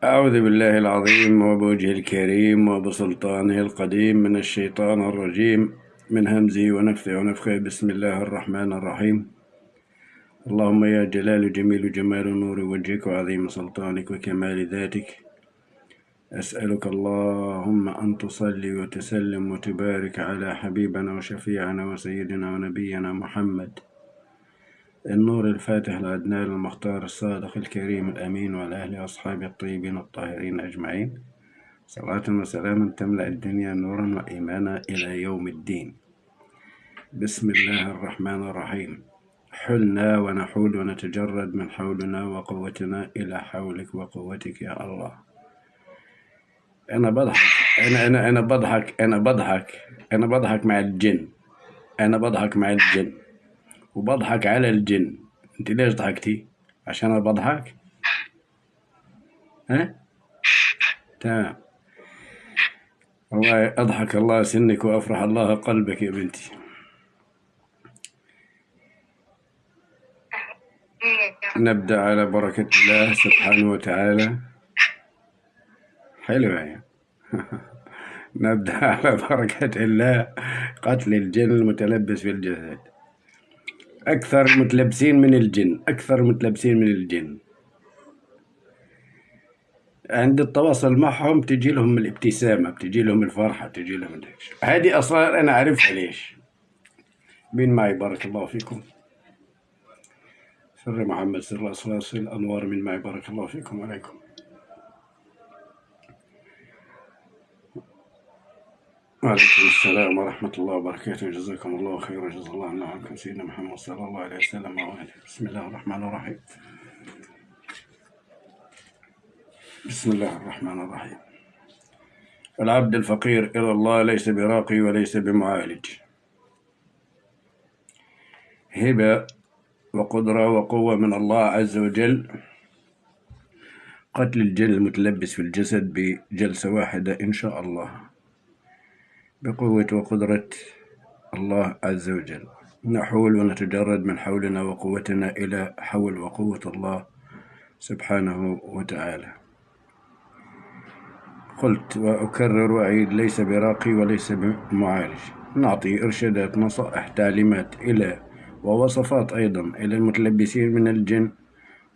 أعوذ بالله العظيم وبوجهه الكريم وبسلطانه القديم من الشيطان الرجيم من همزه ونفثه ونفخه. بسم الله الرحمن الرحيم. اللهم يا جلال جميل جمال نور وجهك وعظيم سلطانك وكمال ذاتك، أسألك اللهم أن تصلي وتسلم وتبارك على حبيبنا وشفيعنا وسيدنا ونبينا محمد النور الفاتح العدنان المختار الصادق الكريم الأمين، وعلى أهل أصحابه الطيبين الطاهرين أجمعين، صلاة وسلاما تملأ الدنيا نورا وإيمانا إلى يوم الدين. بسم الله الرحمن الرحيم. حلنا ونحول ونتجرد من حولنا وقوتنا إلى حولك وقوتك يا الله. أنا بضحك مع الجن. أنا بضحك مع الجن وبضحك على الجن. أنت ليش ضحكتي؟ عشان أنا بضحك؟ ها؟ تمام. الله أضحك الله سنك وأفرح الله قلبك يا بنتي. نبدأ على بركة الله سبحانه وتعالى. حلوة يعني. نبدأ على بركة الله. قتل الجن المتلبس في الجسد. أكثر متلبسين من الجن. عند التواصل معهم تجي لهم الابتسامة، بتجي لهم الفرحة، بتجي لهم هذه أصلا أنا أعرفها ليش. مين معي؟ بارك الله فيكم. سر محمد سر أصلاص الأنوار من معي. بارك الله فيكم وعليكم. وعليكم السلام ورحمة الله وبركاته. جزاكم الله خيرا. جزا الله عنا عنكم سيدنا محمد صلى الله عليه وسلم وآله. بسم الله الرحمن الرحيم. بسم الله الرحمن الرحيم. العبد الفقير إلى الله ليس براقي وليس بمعالج. هبة وقدرة وقوة من الله عز وجل. قتل الجن المتلبس في الجسد بجلسة واحدة إن شاء الله، بقوة وقدرة الله عز وجل. نحول ونتجرد من حولنا وقوتنا إلى حول وقوة الله سبحانه وتعالى. قلت وأكرر وأعيد: ليس براقي وليس بمعالج. نعطي إرشادات، نصائح، تعليمات إلى ووصفات أيضا إلى المتلبسين من الجن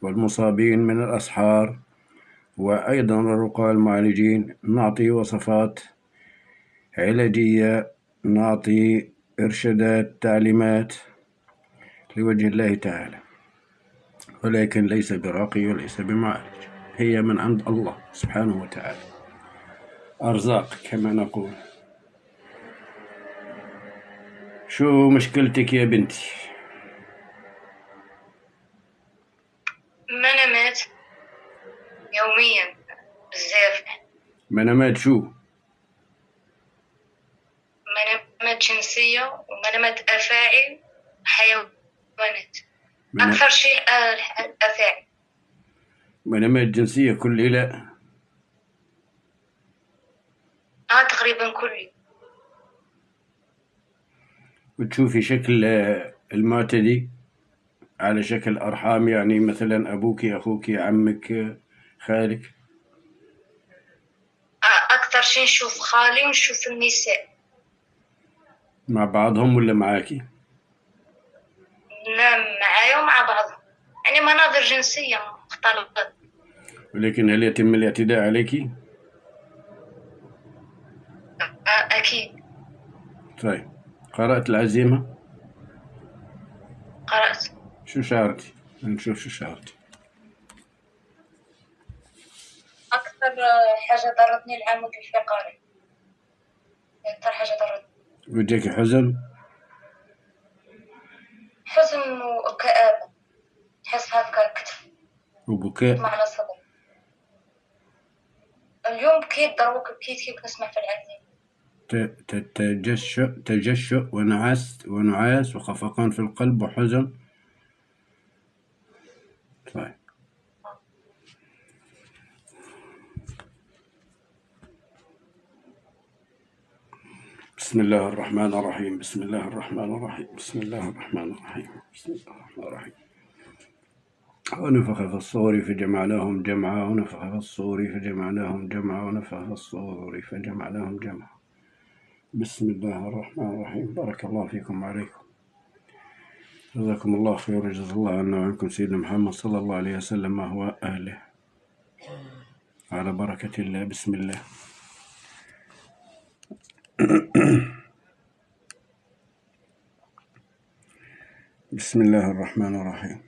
والمصابين من الأسحار، وأيضا الرقاة المعالجين. نعطي وصفات علاجية، نعطي إرشادات، تعليمات لوجه الله تعالى، ولكن ليس براقي وليس بمعالج. هي من عند الله سبحانه وتعالى، أرزاق كما نقول. شو مشكلتك يا بنتي؟ منامات يوميا بزاف. منامات شو؟ منامات جنسية ومنامات أفاعي حيوانات. أكثر شيء الأفاعي. منامات جنسية كل ليلة؟ تقريبا كل يوم. وتشوفي شكل المعتدي على شكل أرحام، يعني مثلا أبوك، أخوك، عمك، خالك؟ أكثر شيء نشوف خالي ونشوف النساء. مع بعضهم ولا معاكي؟ نعم، معايا ومع بعضهم، يعني مناظر جنسية مختلطة. ولكن هل يتم الاعتداء عليك؟ أكيد. طيب، قرأت العزيمة؟ قرأت. شو شعرتي؟ نشوف شو شعرتي. أكثر حاجة ضرتني العمود الفقري، أكثر حاجة ضرتني. وجاك حزن؟ حزن وكآبة، تحس هكا كتف وبكاء؟ معنى صدر. اليوم بكيت، دروك بكيت كيف نسمع في العزيمة. تجشؤ ونعاس وخفقان في القلب وحزن. طيب. بسم الله الرحمن الرحيم. بسم الله الرحمن الرحيم. بسم الله الرحمن الرحيم. بسم الله الرحمن الرحيم. ونفخ في الصور فجمعناهم جمعا ونفخ في الصور فجمعناهم جمعا ونفخ في الصور فجمعناهم جمعا. بسم الله الرحمن الرحيم. بارك الله فيكم وعليكم، جزاكم الله خير وجزا الله عنا وعنكم سيدنا محمد صلى الله عليه وسلم وهو أهله، على بركة الله. بسم الله. بسم الله الرحمن الرحيم.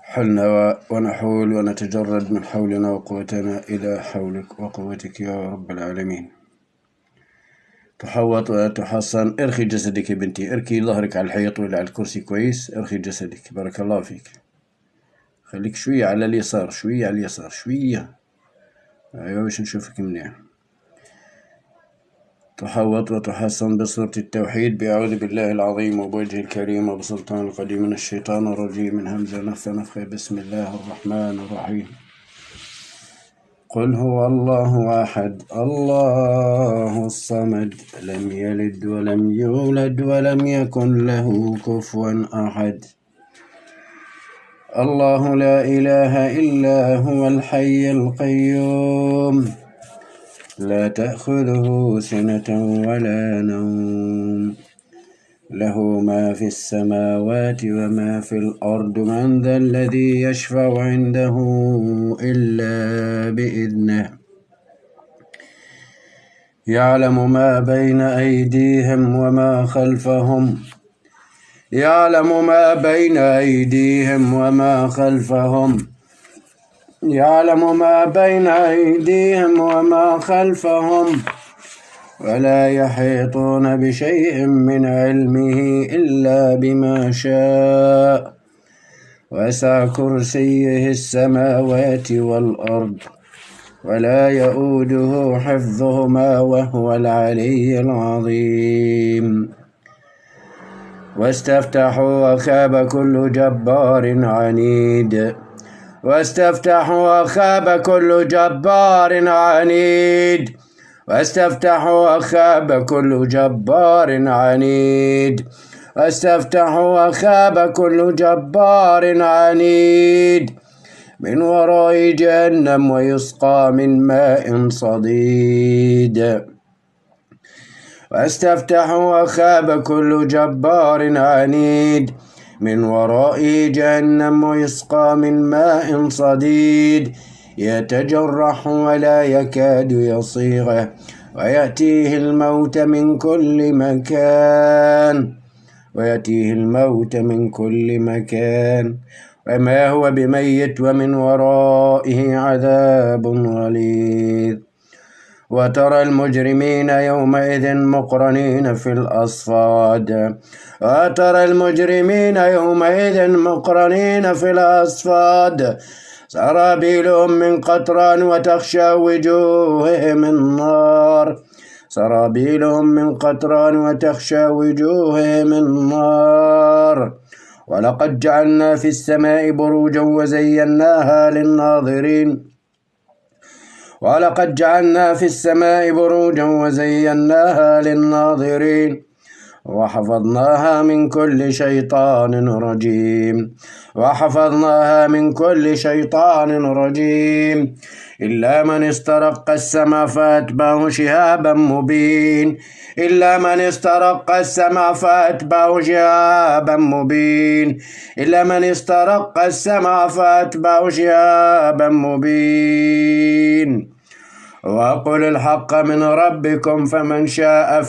حلنا ونحول ونتجرد من حولنا وقوتنا إلى حولك وقوتك يا رب العالمين. تحوط وتحصن. ارخي جسدك يا بنتي، اركي ظهرك على الحيط ولا على الكرسي كويس. ارخي جسدك، بارك الله فيك. خليك شوية على اليسار، شوية على اليسار، شوية. أيوة باش نشوفك منيح. تحوط وتحصن بصورة التوحيد بأعوذ بالله العظيم وبوجهه الكريم وبسلطان القديم من الشيطان الرجيم من همزة نفث نفخة. بسم الله الرحمن الرحيم. قل هو الله أحد الله الصمد لم يلد ولم يولد ولم يكن له كفوا أحد. الله لا إله إلا هو الحي القيوم لا تأخذه سنة ولا نوم له ما في السماوات وما في الأرض من ذا الذي يشفع عنده إلا بإذنه يعلم ما بين أيديهم وما خلفهم يعلم ما بين أيديهم وما خلفهم يعلم ما بين أيديهم وما خلفهم ولا يحيطون بشيء من علمه إلا بما شاء وسع كرسيه السماوات والأرض ولا يؤوده حفظهما وهو العلي العظيم. واستفتحوا وخاب كل جبار عنيد واستفتحوا وخاب كل جبار عنيد واستفتحوا وخاب كل جبار عنيد واستفتحوا وخاب كل جبار عنيد من وراء جهنم ويسقى من ماء صديد. واستفتحوا وخاب كل جبار عنيد من وراء جهنم ويسقى من ماء صديد يتجرح ولا يكاد يصيغه ويأتيه الموت من كل مكان وما هو بميت ومن ورائه عذاب غليظ. وترى المجرمين يومئذ مقرنين في الأصفاد سرابيلهم من قطران وتخشى وجوههم النار ولقد جعلنا في السماء بروجا وزيناها للناظرين وحفظناها من كل شيطان رجيم إلا من استرق السمع فأتبعه شهاب مبين وقل الحق من ربكم فمن شاء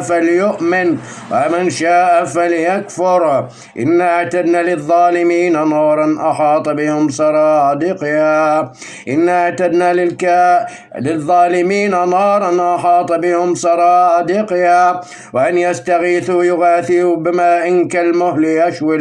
فليؤمن ومن شاء فليكفر. إنا أعتدنا للظالمين نارا أحاط بهم سرادقها وأن يستغيثوا يغاثوا بماء كالمهل يشوي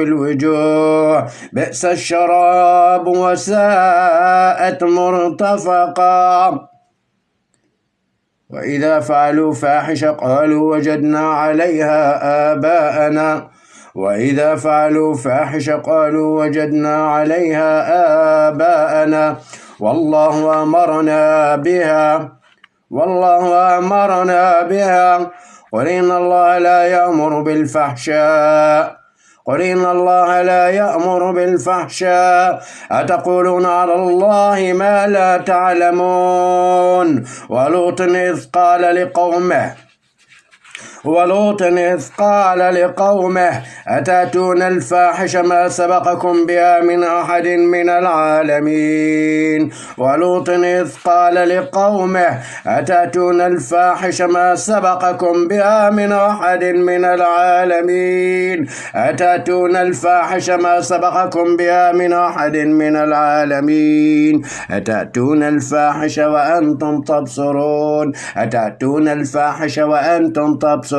الوجوه بئس الشراب وساءت مرتفقا. وإذا فعلوا فاحشة قالوا وجدنا عليها آباءنا وإذا فعلوا فاحشة قالوا وجدنا عليها آباءنا والله أمرنا بها قل إن الله لا يأمر بالفحشاء أتقولون على الله ما لا تعلمون ولوط إذ قال لقومه أتأتون الفاحشة ما سبقكم بها من أحد من العالمين ولوط إذ قال لقومه أتأتون الفاحشة ما سبقكم بها من أحد من العالمين أتأتون الفاحشة ما سبقكم بها من أحد من العالمين أتأتون الفاحشة وأنتم تبصرون أتأتون الفاحشة وأنتم تبصرون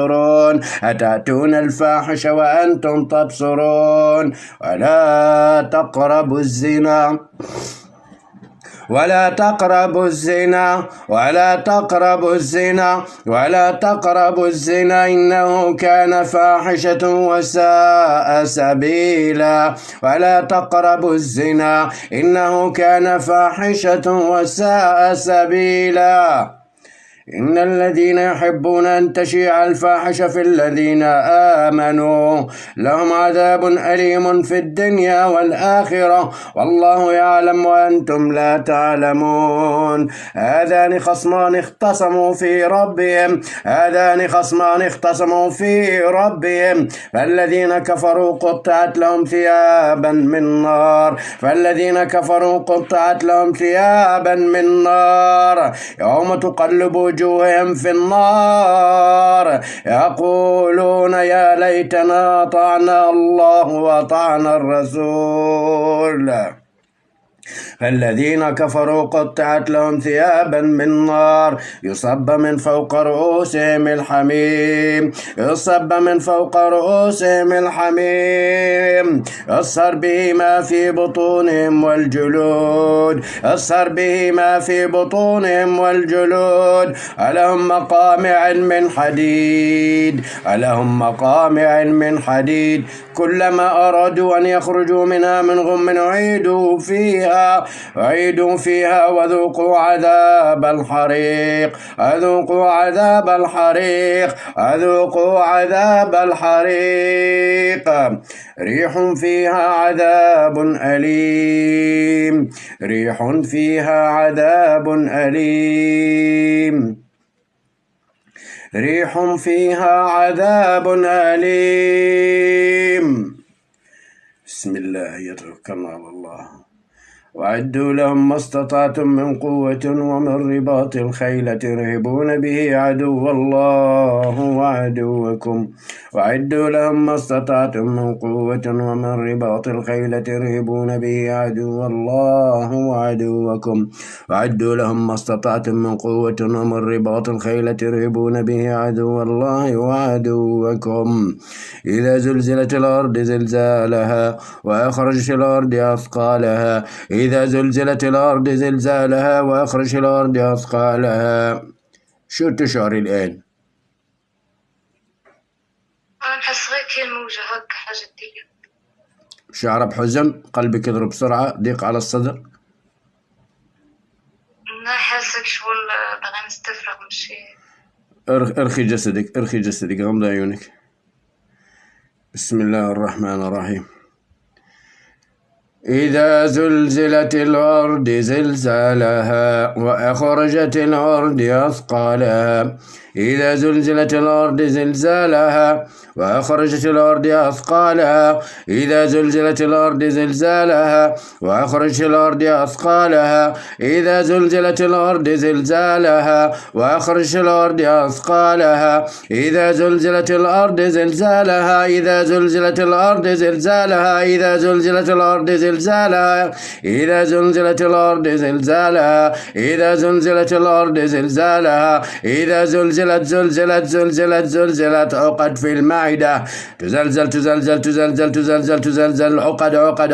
ولا تقربوا الزنا إنه كان فاحشة وساء سبيلا إن الذين يحبون أن تشيع الفاحشة في الذين آمنوا لهم عذاب أليم في الدنيا والآخرة والله يعلم وأنتم لا تعلمون هذان خصمان اختصموا في ربهم فالذين كفروا قطعت لهم ثيابا من نار يوم تقلب وجوههم في النار يقولون يا ليتنا أطعنا الله وأطعنا الرسول فالذين كفروا قطعت لهم ثيابا من نار يصب من فوق رؤوسهم الحميم يصهر به ما في بطونهم والجلود ألهم مقامع من حديد كلما أرادوا أن يخرجوا منها من غم أعيدوا فيها وذوقوا عذاب الحريق ريح فيها عذاب أليم بسم الله يتوكلنا على الله وأعدوا لهم ما استطعتم من قوة ومن رباط الخيل ترهبون به عدو الله وعدوكم وأعدوا لهم ما استطعتم من قوة ومن رباط الخيل ترهبون به عدو الله وعدوكم وأعدوا لهم ما استطعتم من قوة ومن رباط الخيل ترهبون به عدو الله وعدوكم إذا زلزلت الأرض زلزالها وأخرجت الأرض أثقالها شو تشعر الآن؟ أنا حس هيك الموجة هيك حاجة جديدة شعر بحزن قلبك يضرب بسرعة ضيق على الصدر ما حاسك شغل بغى نستفرغ من شيء ارخي جسدك غمض عيونك بسم الله الرحمن الرحيم إذا زلزلت الأرض زلزالها وأخرجت الأرض أثقالها إذا زلزلت الأرض زلزالها وأخرجت الأرض أثقالها إذا زلزلت الأرض زلزالها وأخرجت الأرض أثقالها إذا زلزلت الأرض زلزالها وأخرجت الأرض أثقالها إذا زلزلت الأرض زلزالها إذا زلزلت الأرض زلزالها إذا زلزلت الأرض زلزالها زلزالها إذا زلزلت الأرض زلزالها إذا زلزلت الأرض زلزالها إذا زلزلت زلزلت عقد في المعدة تزلزل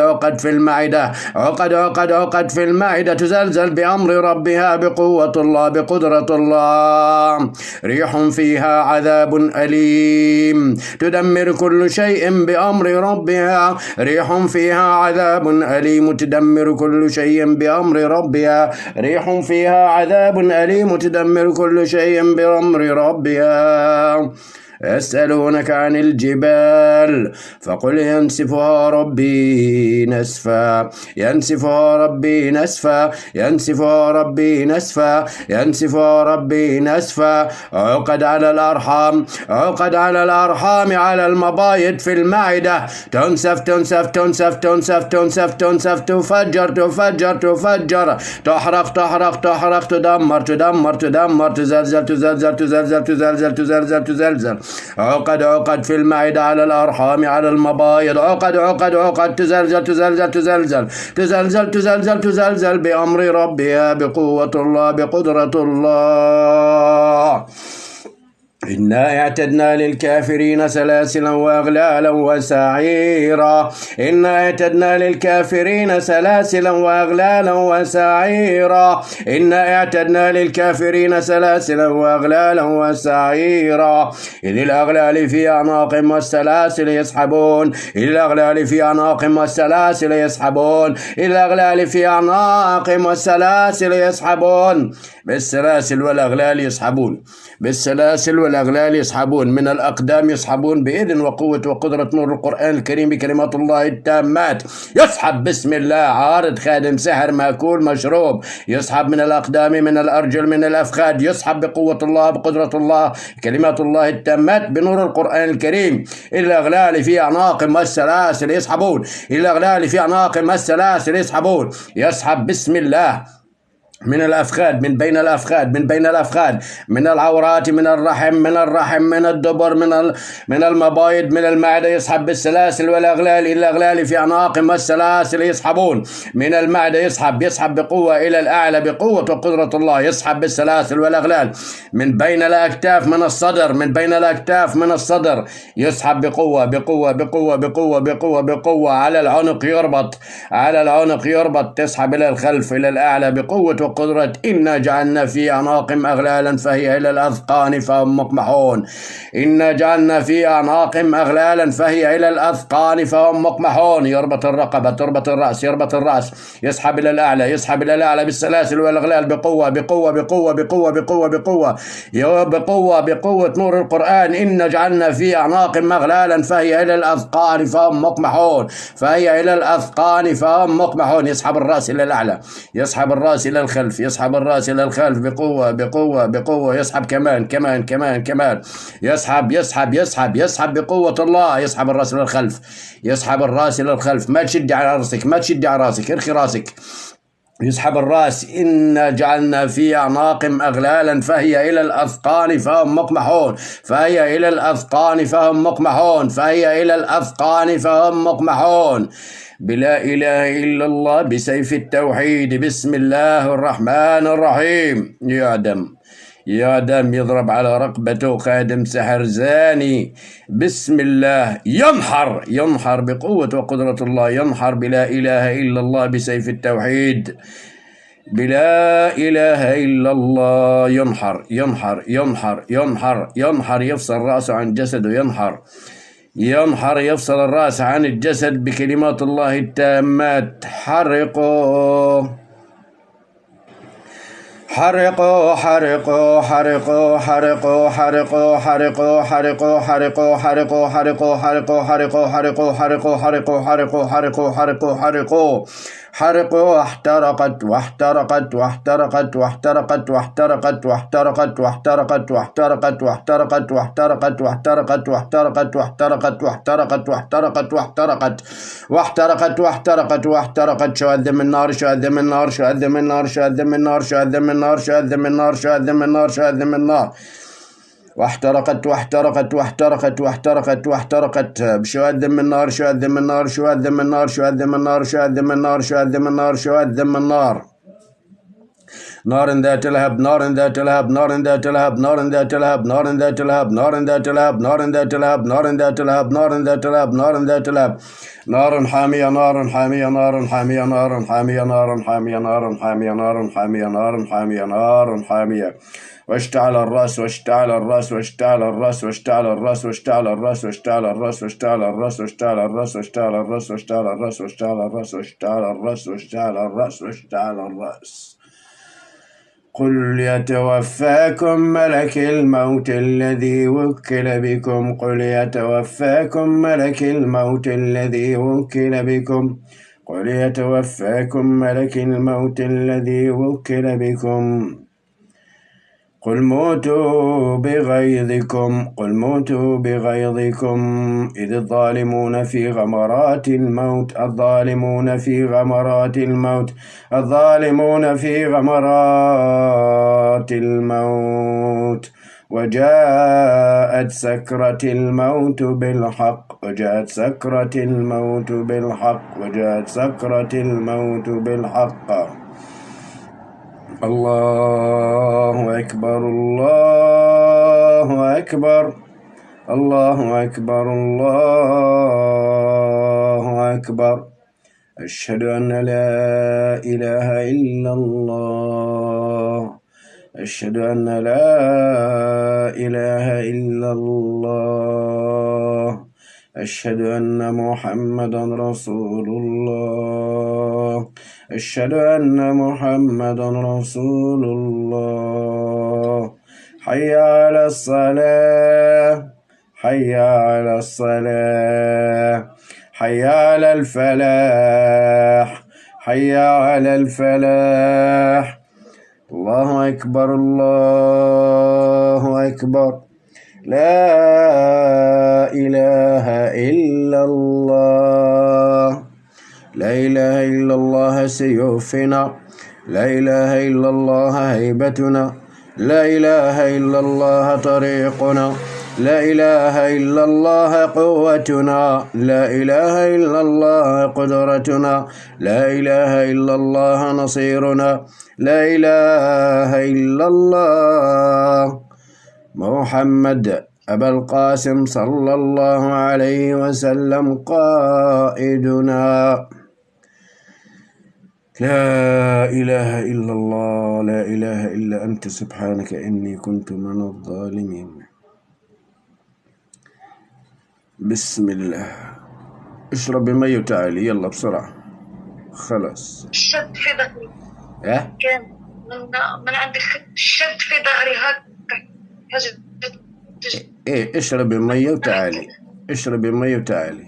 عقد في المعدة عقد في المعدة تزلزل بأمر ربها بقوة الله بقدرة الله ريح فيها عذاب أليم تدمر كل شيء بأمر ربها ريح فيها عذاب أليم تدمر كل شيء بأمر ربها ريح فيها عذاب أليم تدمر كل شيء بأمر ربها يسألونك عن الجبال فقل ينسفها ربي نسفا ينسفها ربي نسفا ينسفها ربي نسفا ينسفها ربي نسفا عقد على الأرحام عقد على الأرحام على المبايض في المعدة تنسف تنسف تنسف تنسف تنسف تنسف تفجر تفجر تفجر تحرق تحرق تحرق تدمر تدمر تدمر تزلزل تزلزل تزلزل تزلزل تزلزل تزلزل عقد في المعدة على الأرحام على المبايض عقد تزلزل تزلزل تزلزل تزلزل تزلزل تزلزل بأمر ربها بقوة الله بقدرة الله إنا اعتدنا للكافرين سلاسلا وأغلالا وسعيرا إنا اعتدنا للكافرين سلاسلا وأغلالا وسعيرا إنا اعتدنا للكافرين سلاسلا وأغلالا وسعيرا إذ الأغلال في أعناقهم والسلاسل يسحبون إذ الأغلال في أعناقهم والسلاسل يسحبون إذ الأغلال في أعناقهم والسلاسل يسحبون بالسلاسل والأغلال يسحبون بالسلاسل والأغلال يسحبون من الأقدام يسحبون بإذن وقوة وقدرة نور القرآن الكريم بكلمات الله التامات يسحب بسم الله عارض خادم سحر مأكول مشروب يسحب من الأقدام من الأرجل من الأفخاذ يسحب بقوة الله بقدرة الله كلمات الله التامات بنور القرآن الكريم الأغلال في أعناقهم والسلاسل يسحبون الأغلال في أعناقهم والسلاسل يسحبون يسحب بسم الله من الأفخاذ من بين الأفخاذ من بين الأفخاذ من العورات من الرحم من الدبر من المبايض من المعدة يسحب بالسلاسل والأغلال الأغلال في أعناقهم والسلاسل يسحبون من المعدة يسحب بقوة إلى الأعلى بقوة وقدرة الله يسحب بالسلاسل والأغلال من بين الأكتاف من الصدر من بين الأكتاف من الصدر يسحب بقوة على العنق يربط تسحب إلى الخلف إلى الأعلى بقوة وقدرة إنا جعلنا في أعناقهم أغلالا فهي إلى الأذقان فهم مقمحون إنا جعلنا في أعناقهم أغلالا فهي إلى الأذقان فهم مقمحون يربط الرقبة تربط الرأس يربط الرأس يسحب إلى الأعلى بالسلاسل والأغلال بقوة نور القرآن إنا جعلنا في أعناقهم أغلالا فهي إلى الأذقان فهم مقمحون فهي إلى الأذقان فهم مقمحون يسحب الرأس إلى الأعلى يسحب الرأس إلى الخلف يسحب الرأس إلى الخلف بقوة يسحب كمان يسحب بقوة الله يسحب الرأس إلى الخلف ما تشد على رأسك ارخي رأسك يسحب الرأس إنا جعلنا في أعناقهم أغلالا فهي إلى الأذقان فهم مقمحون بلا إله إلا الله بسيف التوحيد بسم الله الرحمن الرحيم يا دم يضرب على رقبته خادم سحر زاني بسم الله ينحر بقوة وقدرة الله ينحر بلا إله إلا الله بسيف التوحيد بلا إله إلا الله ينحر يفصل رأسه عن جسده يفصل الرأس عن الجسد بكلمات الله التامات حرقوا احترقت شؤذم النار واحترقت واحترقت واحترقت واحترقت واحترقت بشواذ من النار شواذ من النار شواذ من النار شواذ من النار شواذ من النار شواذ من النار شواذ من النار نار ذات لهب نار ذات لهب نار ذات لهب نار ذات لهب نار ذات لهب نار ذات لهب نار ذات لهب نار ذات لهب نار ذات لهب نار ذات لهب نار حامية نار حامية نار حامية نار حامية نار حامية نار حامية نار حامية نار حامية نار حامية واشتعل الرأس واشتعل الرأس واشتعل الرأس واشتعل الرأس واشتعل الرأس واشتعل الرأس واشتعل الرأس واشتعل الرأس واشتعل الرأس واشتعل الرأس واشتعل الرأس واشتعل الرأس واشتعل الرأس واشتعل الرأس قل يتوفاكم ملك الموت الذي وكل بكم قل يتوفاكم ملك الموت الذي وكل بكم قل يتوفاكم ملك الموت الذي وكل بكم قل موتوا بغيظكم قل موتوا بغيظكم إذ الظالمون في غمرات الموت الظالمون في غمرات الموت الظالمون في غمرات الموت وجاءت سكرة الموت بالحق وجاءت سكرة الموت بالحق وجاءت سكرة الموت بالحق الله أكبر الله أكبر الله أكبر الله أكبر أشهد أن لا إله إلا الله أشهد أن لا إله إلا الله أشهد أن محمدا رسول الله أشهد أن محمدا رسول الله حي على الصلاة حي على الصلاة حي على الفلاح حي على الفلاح الله أكبر الله أكبر لا إله إلا الله لا إله إلا الله سيوفنا لا إله إلا الله هيبتنا لا إله إلا الله طريقنا لا إله إلا الله قوتنا لا إله إلا الله قدرتنا لا إله إلا الله نصيرنا لا إله إلا الله محمد أبا القاسم صلى الله عليه وسلم قائدنا لا إله إلا الله لا إله إلا أنت سبحانك إني كنت من الظالمين بسم الله اشرب مي وتعالي يلا بسرعة خلاص الشد في ظهري كان من عندك الشد في ظهري هكا ايه اشربي مي وتعالي اشربي مي وتعالي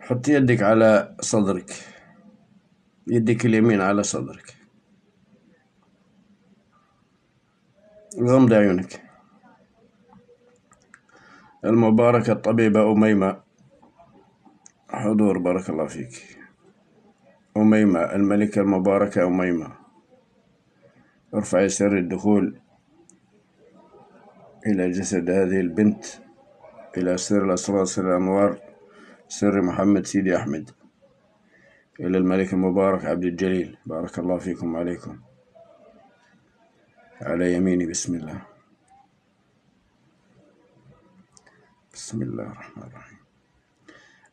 حطي يدك على صدرك يدك اليمين على صدرك غمض عيونك المباركة الطبيبة أميمة حضور بارك الله فيك أميمة الملكة المباركة أميمة ارفعي سر الدخول إلى جسد هذه البنت إلى سر الأسرار سر الأنوار سر محمد سيدي أحمد إلى الملك المبارك عبد الجليل بارك الله فيكم وعليكم على يميني بسم الله بسم الله الرحمن الرحيم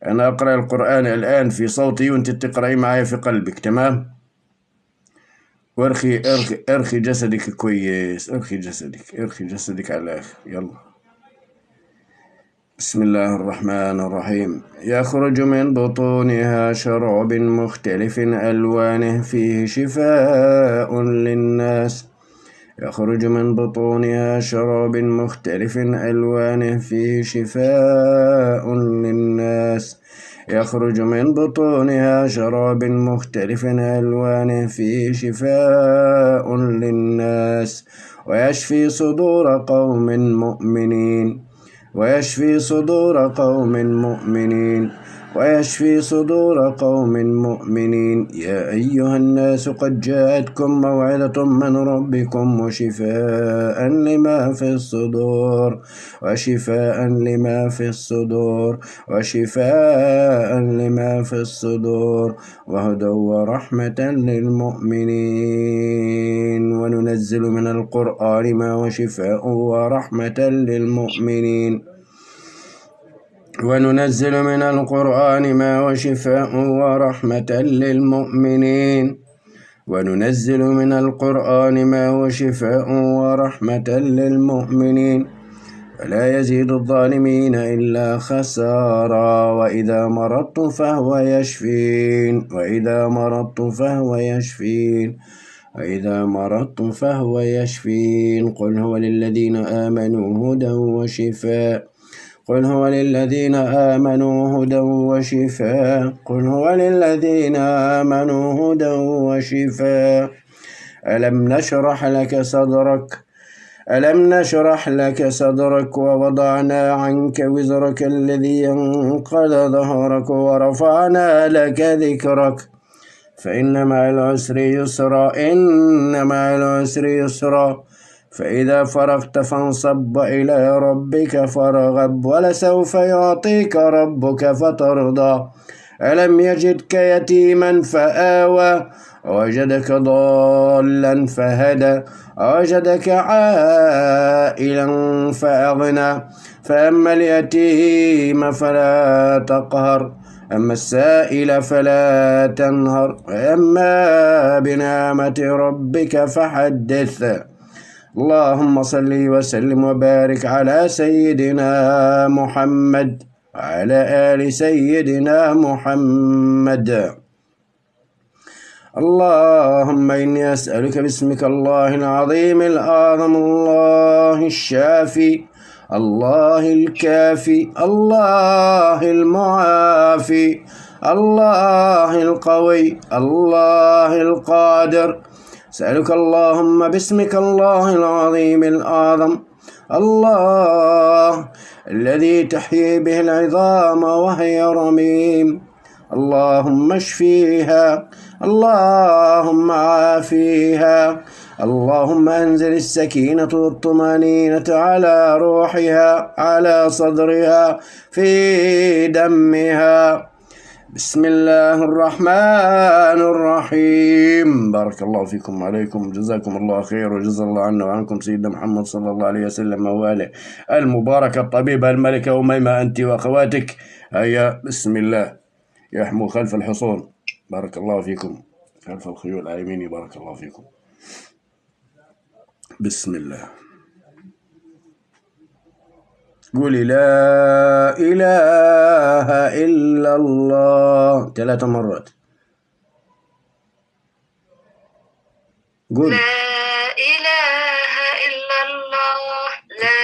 أنا أقرأ القرآن الآن في صوتي وأنت تقرأي معي في قلبك تمام وارخي جسدك كويس ارخي جسدك على الآخر يلا بسم الله الرحمن الرحيم يخرج من بطونها شراب مختلف ألوانه فيه شفاء للناس يخرج من بطونها شراب مختلف ألوانه فيه شفاء للناس يخرج من بطونها شراب مختلف ألوانه فيه شفاء للناس ويشفي صدور قوم مؤمنين ويشفي صدور قوم مؤمنين ويشفي صدور قوم مؤمنين. يا أيها الناس قد جاءتكم موعظة من ربكم وشفاء لما في الصدور وهدى ورحمة للمؤمنين. وننزل من القرآن ما هو شفاء ورحمة للمؤمنين وننزل من القرآن ما هو شفاء ورحمة للمؤمنين وننزل من القرآن ما هو شفاء ورحمة للمؤمنين ولا يزيد الظالمين إلا خسارا. وإذا مرضت فهو يشفين قل هو للذين آمنوا هدى وشفاء قل هو للذين آمنوا هدى وشفاء. ألم نشرح لك صدرك ووضعنا عنك وزرك الذي ينقض ظهرك ورفعنا لك ذكرك فإن مع العسر يسرا فإذا فرغت فانصب إلى ربك فارغب ولسوف يعطيك ربك فترضى. ألم يجدك يتيما فآوى ووجدك ضالا فهدى ووجدك عائلا فأغنى فأما اليتيم فلا تقهر أما السائل فلا تنهر وأما بنعمة ربك فحدث. اللهم صل وسلم وبارك على سيدنا محمد وعلى آل سيدنا محمد. اللهم إني أسألك باسمك الله العظيم الأعظم الله الشافي الله الكافي الله المعافي الله القوي الله القادر. أسألك اللهم باسمك الله العظيم الأعظم الله الذي تحيي به العظام وهي رميم. اللهم اشفيها اللهم عافيها اللهم أنزل السكينة والطمأنينة على روحها على صدرها في دمها. بسم الله الرحمن الرحيم. بارك الله فيكم وعليكم جزاكم الله خير وجزا الله عنا وعنكم سيدنا محمد صلى الله عليه وسلم وآله المباركة الطبيبة الملكة أميمة أنت وأخواتك. هيا بسم الله يحموا خلف الحصون. بارك الله فيكم خلف الخيول على يميني. بارك الله فيكم. بسم الله. قولي لا إله إلا الله 3 مرات. قول لا إله إلا الله لا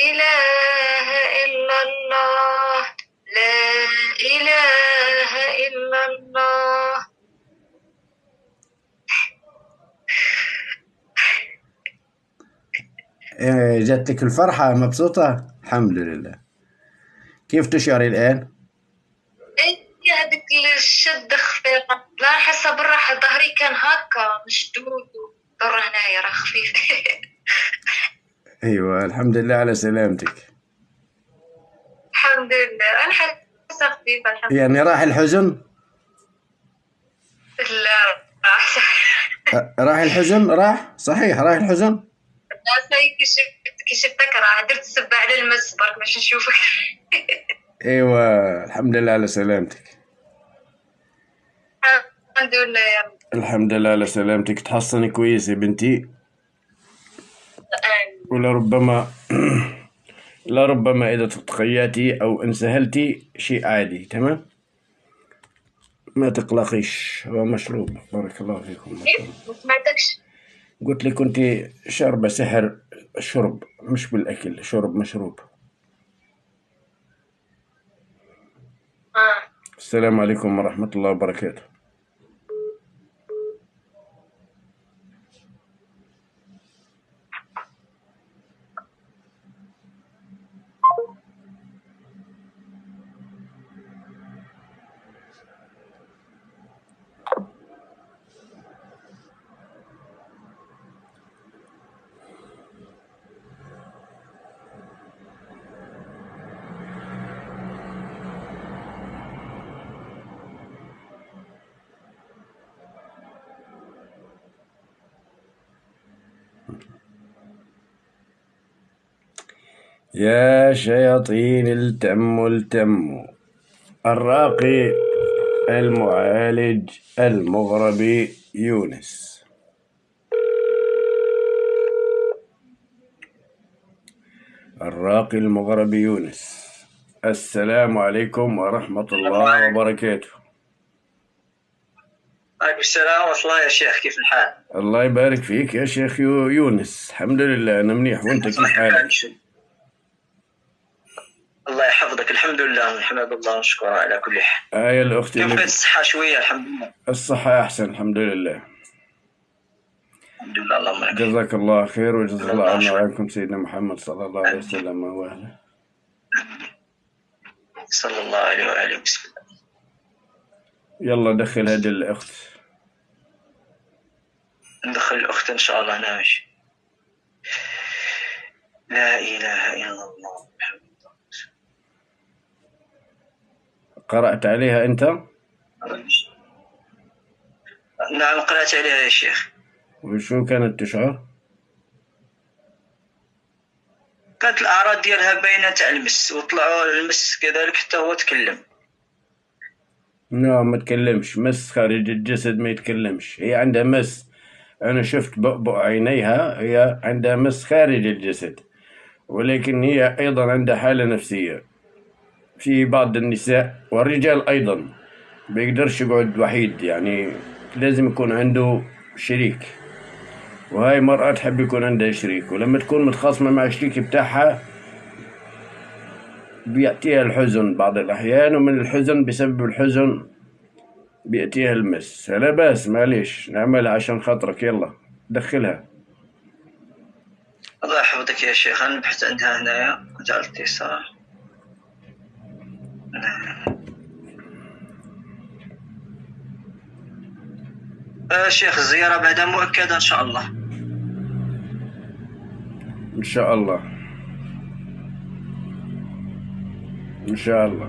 إله إلا الله لا إله إلا الله. جاتك الفرحة مبسوطة؟ الحمد لله. كيف تشعري الآن؟ إيه هذيك الشد خفيفة لا حاسة بالراحة. ظهري كان هكا مشدود وضر هنايا راه خفيف. أيوة الحمد لله على سلامتك. الحمد لله أنا حاسة خفيفة الحمد لله. يعني راح الحزن؟ لا راح الحزن راح صحيح راح الحزن. كشفتك راه درت سبة على المس برك باش نشوفك. ايوه الحمد لله على سلامتك. الحمد لله يا رب. الحمد لله على سلامتك. تحصني كويس يا بنتي. لربما إذا تقياتي أو انسهلتي شيء عادي. تمام ما تقلقيش. هو مشروب. بارك الله فيكم. ما سمعتكش. قلت لك كنت شربة سحر. شرب مش بالأكل. شرب مشروب. السلام عليكم ورحمة الله وبركاته. يا شياطين التم الراقي المعالج المغربي يونس. الراقي المغربي يونس، السلام عليكم ورحمة الله وبركاته. عليكم السلام ورحمة الله يا شيخ، كيف الحال؟ الله يبارك فيك يا شيخ يونس، الحمد لله أنا منيح، وأنت كيف حالك؟ الله يحفظك، الحمد لله نحمد الله ونشكره على كل حال. يا الأخت كيف الصحة شوية؟ الحمد لله. الصحة أحسن الحمد لله. الحمد لله اللهم لك. جزاك الله خير وجزا الله عنا وعنكم سيدنا محمد صلى الله عليه وسلم وأهله. صلى الله عليه وآله وسلم. يلا دخل هذه الأخت. ندخل الأخت إن شاء الله. نمشي. لا إله إلا الله محمد رسول الله. قرأت عليها أنت؟ نعم قرأت عليها يا شيخ. وشو كانت تشعر؟ كانت الأعراض ديالها باينة تاع المس، وطلعوا المس كذلك حتى هو تكلم. لا ما تكلمش، مس خارج الجسد ما يتكلمش، هي عندها مس، أنا شفت بؤبؤ عينيها، هي عندها مس خارج الجسد، ولكن هي أيضا عندها حالة نفسية. في بعض النساء والرجال أيضا بيقدرش يقعد وحيد، يعني لازم يكون عنده شريك، وهاي مرأة تحب يكون عندها شريك، ولما تكون متخاصمة مع الشريك بتاعها بيأتيها الحزن بعض الأحيان، ومن الحزن بسبب الحزن بيأتيها المس. لا بأس، معليش نعملها عشان خاطرك، يلا دخلها. الله يحفظك يا شيخ، أنا بحثت عندها هنايا وجعلت اتصال. شيخ الزيارة بعدها مؤكدة إن شاء الله. إن شاء الله إن شاء الله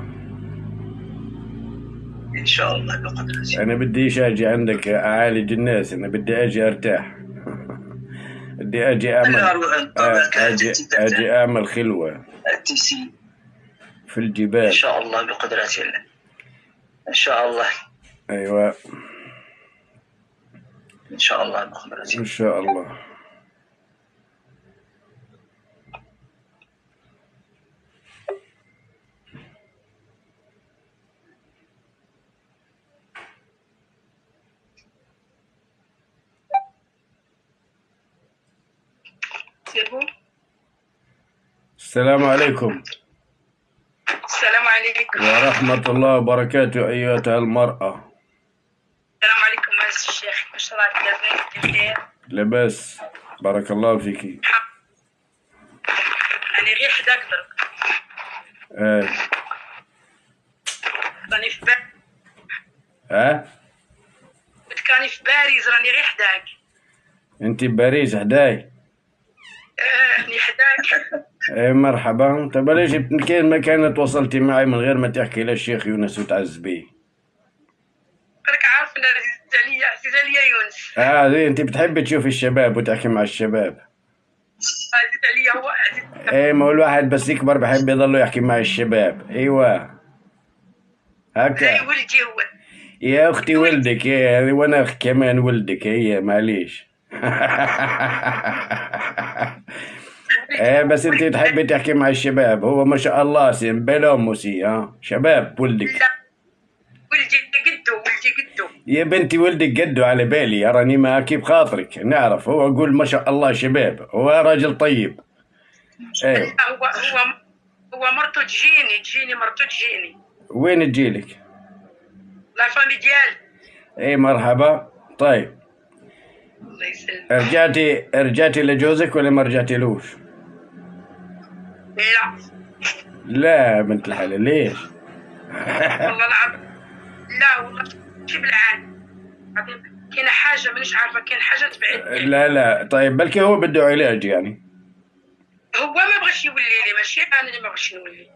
إن شاء الله بقدرته. أنا بديش أجي عندك أعالج الناس، أنا بدي أجي أرتاح. بدي أجي أعمل خلوة في الجبال إن شاء الله بقدرة الله. إن شاء الله. أيوة إن شاء الله بقدرته. إن شاء الله. السلام عليكم. السلام عليكم ورحمة الله وبركاته أيتها المرأة. السلام عليكم يا الشيخ، واش راك لاباس بخير؟ لاباس بارك الله فيكي. أنا غير حداك درك. راني في باريس. قلت راني في باريس، راني غير حداك. انت بباريس حداي؟ راني حداك. مرحبا. طب ليش كان ما كانت تواصلتي معي من غير ما تحكي للشيخ يونس وتعز بيه؟ راك عارف ان عزيز عليا يونس. زي انت بتحبي تشوفي الشباب وتحكي مع الشباب. عزيز عليا هو عزيز. ما هو الواحد بس يكبر بحب يضل يحكي مع الشباب. ايوه هكا. ولدي هو. يا اختي ولدك، وانا كمان ولدك، هي معليش. بس انت تحبي تحكي مع الشباب، هو ما شاء الله سين بلوموسي شباب ولدك. لا ولدي قدو. يا بنتي ولدك قدو على بالي، راني ما كيف خاطرك نعرف، هو اقول ما شاء الله شباب، هو راجل طيب. ايوه هو مرته تجيني مرته تجيني. وين تجيلك؟ لا فامي ديالي. مرحبا. طيب الله يسلمك. رجعتي لجوزك ولا ما رجعتيلوش؟ لا بنت الحلال ليش؟ والله العظيم لا، والله شي بالعاد كاين حاجه مانيش عارفه، كاين حاجه تبعد. لا طيب بلكي هو بده علاج يعني. هو ما بغاش يولي لي، ماشي انا اللي ما بغاش نولي.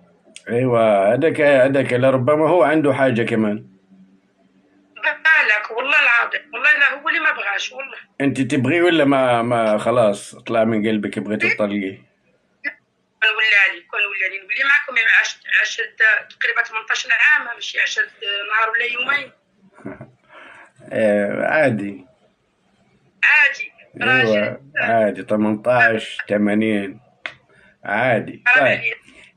ايوه هذاك لربما هو عنده حاجه كمان. بالك والله العظيم، والله لا هو اللي ما بغاش والله. انت تبغي ولا ما خلاص طلع من قلبك بغيتي تطلقيه؟ كون ولا لي نولي معكم. يعني عشت تقريبا 18 عام، ماشي 10 نهار ولا يومين. عادي. راجل. ايوه عادي 18 80 عادي. طيب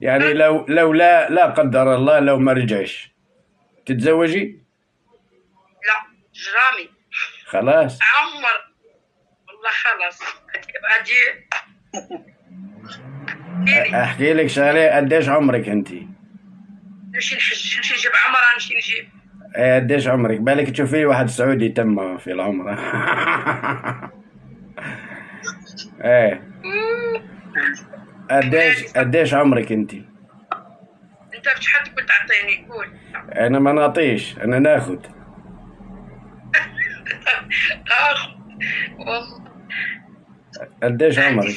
يعني لو لا قدر الله لو ما رجعش تتزوجي؟ لا جرامي. خلاص عمر والله خلاص. أجي احكي لك شغله. قديش عمرك انت؟ نمشي نحج، نمشي نجيب عمرة، نمشي نجيب. قديش عمرك؟ بالك تشوفي واحد سعودي تم في العمره. ايه قديش عمرك انت؟ انت بشحال تقول تعطيني؟ قول. انا ما نعطيش، انا ناخد. والله. قديش عمرك؟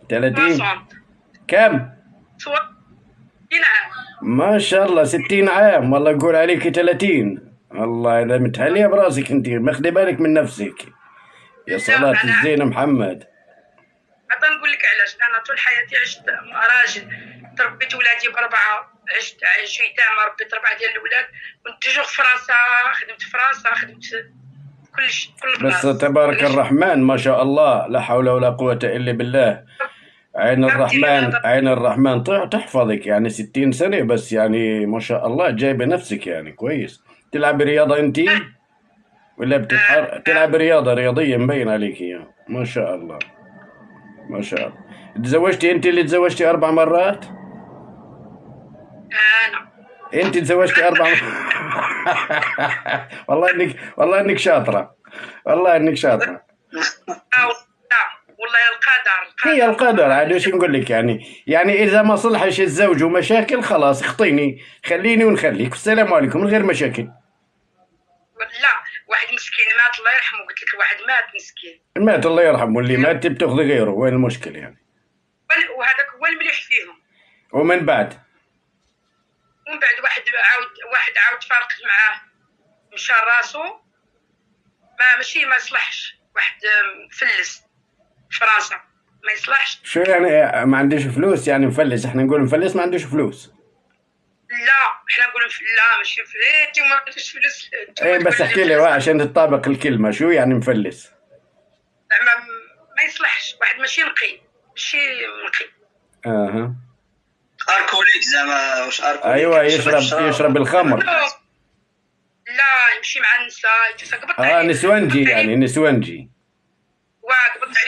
30؟ 60. كم؟ 60 عام. ما شاء الله 60 عام. والله يقول عليك 30. الله اذا متهليه براسك انت، ماخذي بالك من نفسك. يا صلاة الزين محمد. حتى نقول لك علاش. انا طول حياتي عشت راجل، تربيت ولادي باربعه، عشت يتامى، ربيت 4 ديال الاولاد. كنت توجور في فرنسا، خدمت في فرنسا، خدمت كل بلاصه. بس تبارك الرحمن ما شاء الله، لا حول ولا قوة الا بالله. عين الرحمن تحفظك. يعني 60 سنة بس، يعني ما شاء الله جايبة نفسك يعني كويس. تلعب رياضة انت ولا تلعب رياضية مبين عليك يعني. ما شاء الله ما شاء الله. تزوجتي انت؟ اللي تزوجتي 4 مرات؟ انا انت تزوجتي 4 مرات؟ والله انك شاطرة. والله انك شاطرة. والله القدر. هي القدر عاد. وش نقول لك يعني اذا ما صلحش الزوج ومشاكل خلاص اخطيني، خليني ونخليك، السلام عليكم، من غير مشاكل. لا واحد مسكين مات الله يرحمه، قلت لك واحد مات مسكين. مات الله يرحمه، اللي مات بتاخذ غيره، وين المشكل يعني؟ وهذاك هو المليح فيهم. ومن بعد واحد عاود فارقت معاه، مشى راسو، ما يصلحش. واحد مفلس في فرنسا، ما يصلحش. شو يعني ما عنديش فلوس يعني مفلس؟ احنا نقول مفلس ما عندوش فلوس. لا احنا نقول لا ماشي فليتي وما عندوش فلوس. ايه بس احكي لي عشان تطابق الكلمة، شو يعني مفلس؟ ما يصلحش. واحد ماشي نقي، ماشي نقي. اها اركوليك زعما. واش اركوليك؟ ايوه يشرب الخمر. لا يمشي مع النساء. نسوانجي يعني نسوانجي.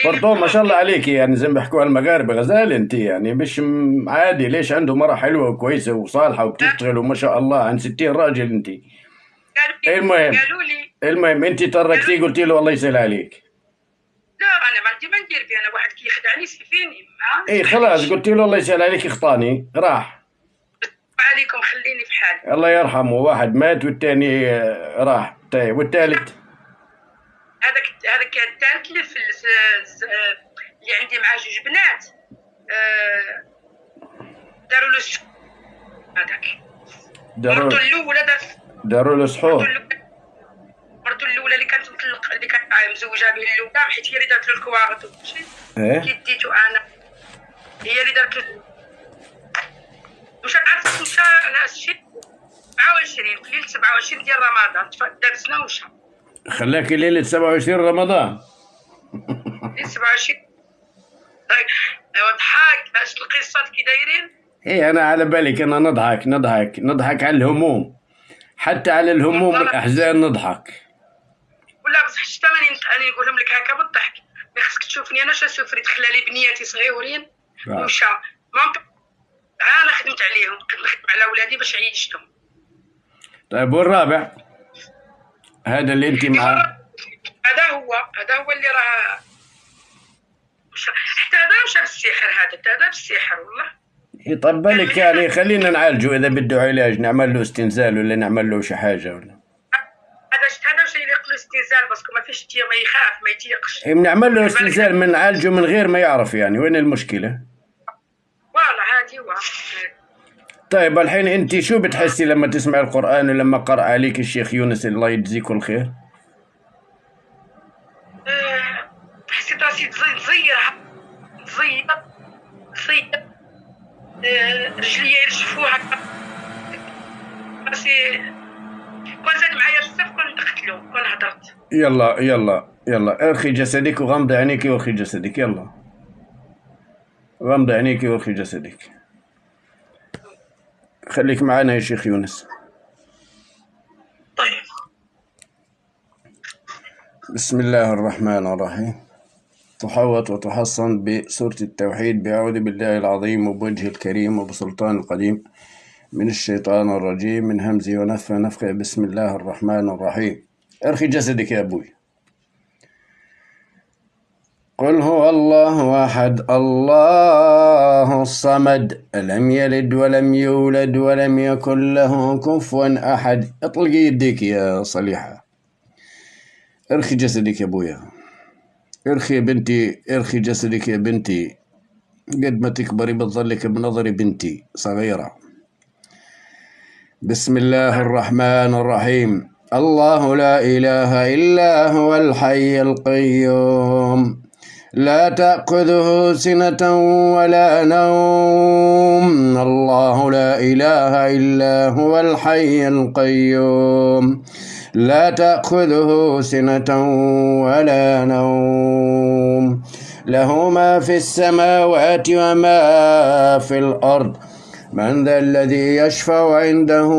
برضو ما شاء الله عليك. يعني زي ما بيحكوا المغاربه غزال انت، يعني مش عادي. ليش عنده مرة حلوة وكويسة وصالحة وبتشتغل وما شاء الله، عن 60 راجل انت. المهم انت تركتيه، قلتي له الله يسهل عليك. لا انا ما عندي ما ندير فيه. انا واحد كيخدعني سيفيني. اي خلاص قلتي له الله يسهل عليك، اخطاني راح. عليكم خليني في حالي. الله يرحمه. واحد مات والثاني راح. طيب والثالث؟ هذاك الثالث اللي عندي معاه 2 بنات، داروا له هذاك. مرته الاولى داروا له سحور. مرته الاولى اللي كانت مطلقه، اللي كانت مزوجه به الاولى، حيت هي اللي دارت له الكواغط وكلشي. كي ديتو انا، هي اللي دارت له. مشى انا شي 27 في ليله 27 ديال رمضان درسنا ومشى. خلاكي ليلة 27 رمضان؟ ليلة 27. ايوا ضحك. باش القصات كي دايرين. ايه انا على بالك انا نضحك على الهموم، حتى على الهموم والاحزان نضحك. ولا بصح حتى انا نقولهم لك هكا بالضحك. ما خصك تشوفني انا شوفري دخل لي بنياتي صغيورين ومشى. انا خدمت عليهم، خدمت على اولادي باش عيشتهم. طيب والرابع هذا اللي انت معاه؟ هذا هو اللي راه حتى هذا مشى بالسحر. هذا بالسحر والله. يطب بالك يعني. خلينا نعالجه اذا بده علاج، نعمل له استنزال ولا نعمل له شي حاجه ولا. هذا شيء اللي يقول استنزال، باسكو ما فيش ما يخاف ما يتيقش. بنعمل له استنزال، من نعالجه من غير ما يعرف يعني. وين المشكله؟ والله هادي هو. طيب الحين انت شو بتحسي لما تسمع القرآن ولما قرأ عليك الشيخ يونس الله يجزيه كل خير؟ حسيت راسي تزير رجليا يرجفوها راسي كون زاد معايا بزاف كون نقتلو كون هضرت. يلا يلا يلا، ارخي جسدك وغمضي عينيك وارخي جسدك. يلا غمضي عينيك وارخي جسدك. خليك معنا يا شيخ يونس. طيب. بسم الله الرحمن الرحيم. تحوط وتحصن بسورة التوحيد بأعوذ بالله العظيم وبوجهه الكريم وبسلطان القديم من الشيطان الرجيم من همزه ونفخه ونفخه. بسم الله الرحمن الرحيم. ارخي جسدك يا أبوي. قل هو الله أحد الله الصمد لم يلد ولم يولد ولم يكن له كفوا أحد. اطلقي يديك يا صليحة. ارخي جسدك يا أبويا. ارخي يا بنتي، ارخي جسدك يا بنتي. قد ما تكبري بتظلك بنظر بنتي صغيرة. بسم الله الرحمن الرحيم. الله لا إله إلا هو الحي القيوم لا تأخذه سنة ولا نوم. الله لا إله إلا هو الحي القيوم لا تأخذه سنة ولا نوم. له ما في السماوات وما في الأرض. من ذا الذي يشفع عنده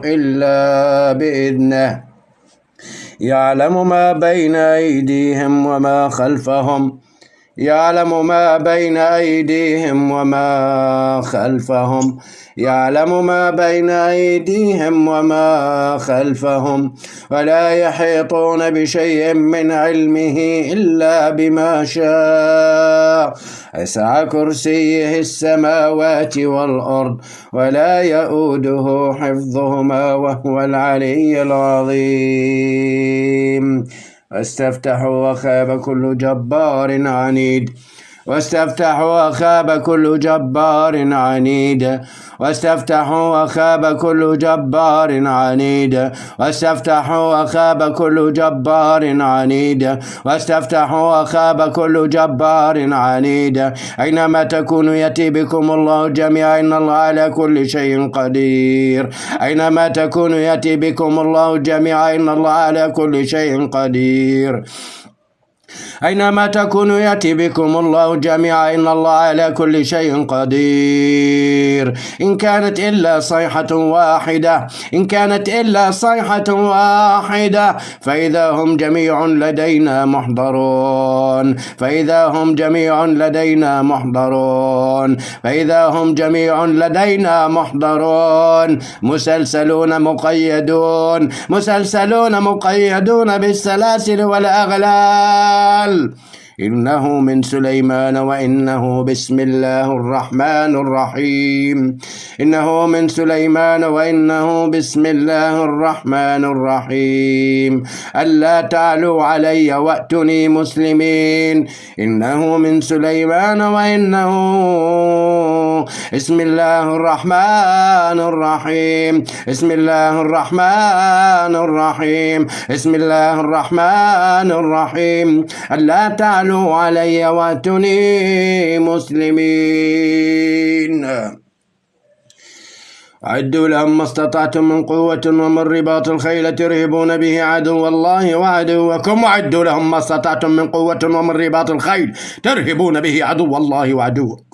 إلا بإذنه. يعلم ما بين أيديهم وما خلفهم. يعلم ما بين أيديهم وما خلفهم. يعلم ما بين أيديهم وما خلفهم. ولا يحيطون بشيء من علمه إلا بما شاء. وسع كرسيه السماوات والأرض ولا يؤوده حفظهما وهو العلي العظيم. واستفتحوا وخاب كل جبار عنيد. واستفتحوا وخاب كل جبار عنيد. واستفتحوا وخاب كل جبار عنيد. واستفتحوا وخاب كل جبار عنيد. واستفتحوا وخاب كل جبار عنيد. أينما تكونوا يأتي بكم الله جميعا إن الله على كل شيء قدير. أينما تكونوا يأتي بكم الله جميعا إن الله على كل شيء قدير. أينما تكونوا يأتي بكم الله جميعا إن الله على كل شيء قدير. إن كانت إلا صيحة واحدة. إن كانت إلا صيحة واحدة فإذا هم جميع لدينا محضرون. فإذا هم جميع لدينا محضرون. فإذا هم جميع لدينا محضرون. مسلسلون مقيدون. مسلسلون مقيدون بالسلاسل والأغلال. إنه من سليمان وإنه بسم الله الرحمن الرحيم. إنه من سليمان وإنه بسم الله الرحمن الرحيم. ألا تعلوا علي وأتوني مسلمين. إنه من سليمان وإنه بسم الله الرحمن الرحيم. بسم الله الرحمن الرحيم. بسم الله الرحمن الرحيم. ألا تعلوا علي وأتوني مسلمين. أعدوا لهم ما استطعتم من قوة ومن رباط الخيل ترهبون به عدو الله وعدوكم. وأعدوا لهم ما استطعتم من قوة ومن رباط الخيل ترهبون به عدو الله وعدوكم.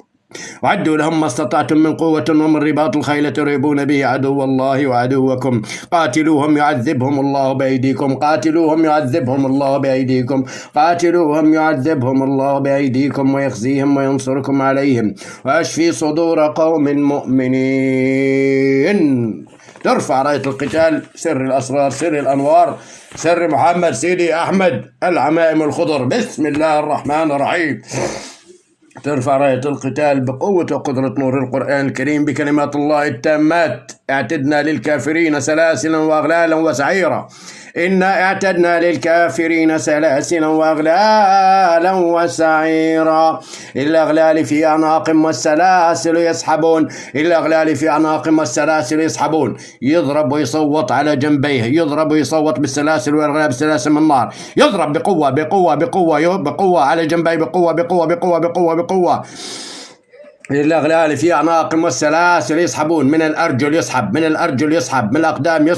وعدوا لهم ما استطعتم من قوة ومن رباط الخيل ترهبون به عدو الله وعدوكم. قاتلوهم يعذبهم الله بأيديكم. قاتلوهم يعذبهم الله بأيديكم. قاتلوهم يعذبهم الله بأيديكم ويخزيهم وينصركم عليهم ويشفي صدور قوم مؤمنين. ترفع راية القتال سر الأسرار سر الأنوار سر محمد سيدي أحمد العمائم الخضر. بسم الله الرحمن الرحيم. ترفع راية القتال بقوة وقدرة نور القرآن الكريم بكلمات الله التامات. اعتدنا للكافرين سلاسلا وأغلالا وسعيرا. إنا اعتدنا للكافرين سلاسلا وأغلالا وسعيرا. الأغلال في أعناقهم والسلاسل يسحبون. الأغلال في أعناقهم والسلاسل يسحبون. يضرب ويصوت على جنبيه. يضرب ويصوت بالسلاسل والأغلال بالسلاسل من النار. يضرب بقوة بقوة بقوة بقوة على جنبيه بقوة بقوة بقوة بقوة بقوة. الأغلال في أعناقهم والسلاسل يسحبون من الأرجل، يسحب من الأرجل، يسحب من الأقدام،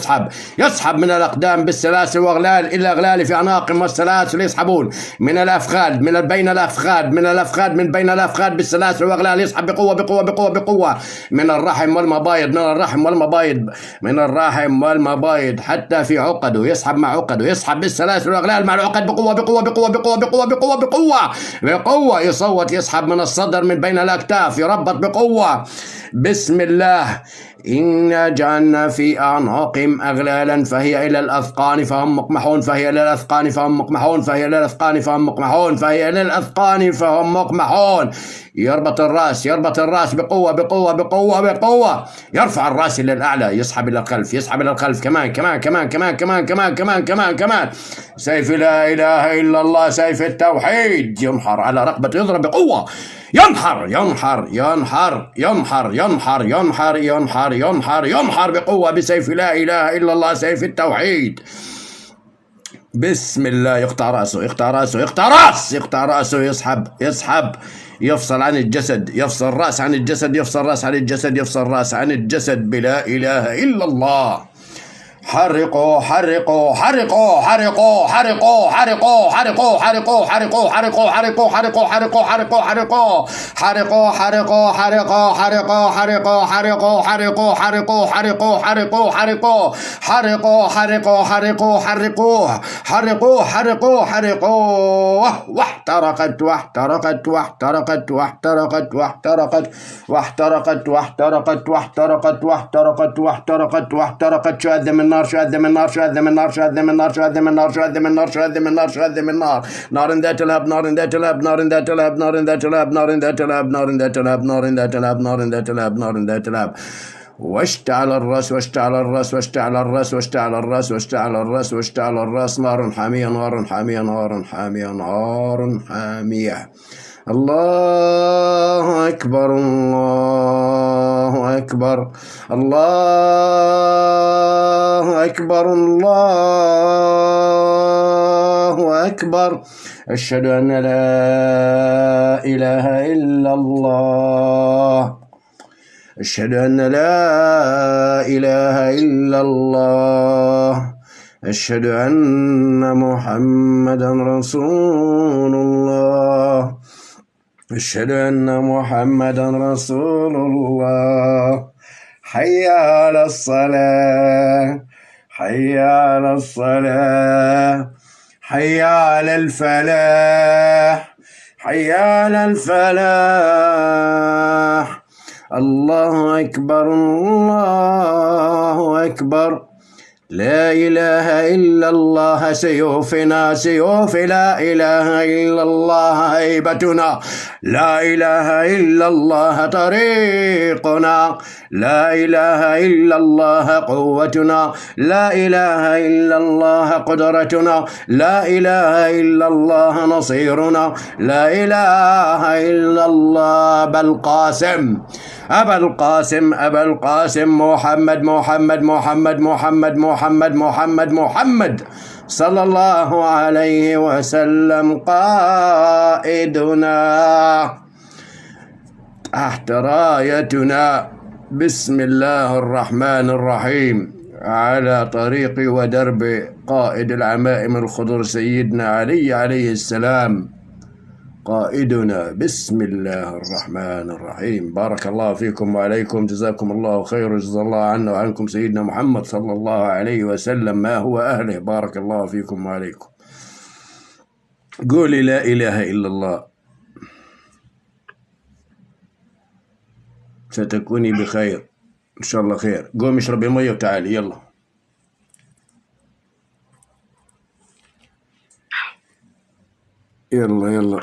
يسحب من الأقدام بالسلاسل وأغلال. الأغلال في أعناقهم والسلاسل يسحبون من الأفخاذ، من بين الأفخاذ، من بين الأفخاذ بالسلاسل وأغلال. يسحب بقوة من الرحم والمبايض حتى في عقده. يسحب مع عقده، يسحب بالسلاسل والأغلال مع العقد بقوة. يصوت، يسحب من الصدر، من بين الأكتاف، يربط بقوة. بسم الله. إنا جعلنا في أعناقهم أغلالا فهي إلى الأذقان فهم مقمحون، فهي إلى الأذقان فهم مقمحون، فهي إلى الأذقان فهم مقمحون، فهي إلى الأذقان فهم مقمحون. يربط الرأس بقوة. يرفع الرأس إلى الأعلى، يسحب إلى الخلف، كمان. سيف لا إله إلا الله، سيف التوحيد ينحر على رقبته، يضرب بقوة. ينحر بقوة بسيف لا إله إلا الله، سيف التوحيد. بسم الله. يقطع رأسه، يسحب، يفصل عن الجسد، يفصل الرأس عن الجسد بلا إله إلا الله. حرقوا واحترقت. شهد من نار. نار ذات لهب، واشتعل الرأس نار حامية. الله أكبر. أشهد أن لا إله إلا الله. أشهد أن محمدا رسول الله. حي على الصلاة، حي على الفلاح. الله أكبر. لا إله إلا الله سيوفنا، لا إله إلا الله هيبتنا، لا إله إلا الله طريقنا، لا إله إلا الله قوتنا، لا إله إلا الله قدرتنا، لا إله إلا الله نصيرنا، لا إله إلا الله أبا القاسم محمد صلى الله عليه وسلم قائدنا تحت رايتنا. بسم الله الرحمن الرحيم. على طريق ودرب قائد العمائم الخضر سيدنا علي عليه السلام قائدنا. بسم الله الرحمن الرحيم. بارك الله فيكم وعليكم، جزاكم الله خير، وجزا الله عنا وعنكم سيدنا محمد صلى الله عليه وسلم ما هو أهله. بارك الله فيكم وعليكم. قولي لا إله إلا الله ستكوني بخير إن شاء الله. خير. قومي اشربي مية وتعالي يلا. يلا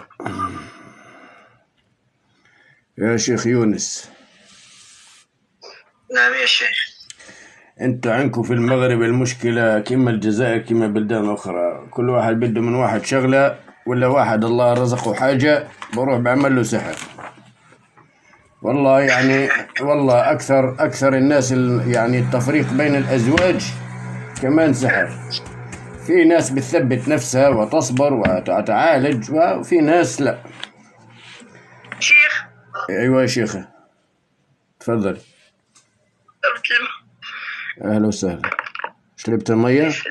يا شيخ يونس. نعم يا شيخ. انتوا عندكم في المغرب المشكلة كما الجزائر كما بلدان أخرى، كل واحد بده من واحد شغلة، ولا واحد الله رزقه حاجة بروح بعمل له سحر. والله يعني والله أكثر الناس يعني التفريق بين الأزواج كمان سحر. في ناس بتثبت نفسها وتصبر وتعالج، وفي ناس لا. شيخ ايوه يا شيخة، تفضل. شربت الماء. اهلا وسهلا. شربت المية؟ عشان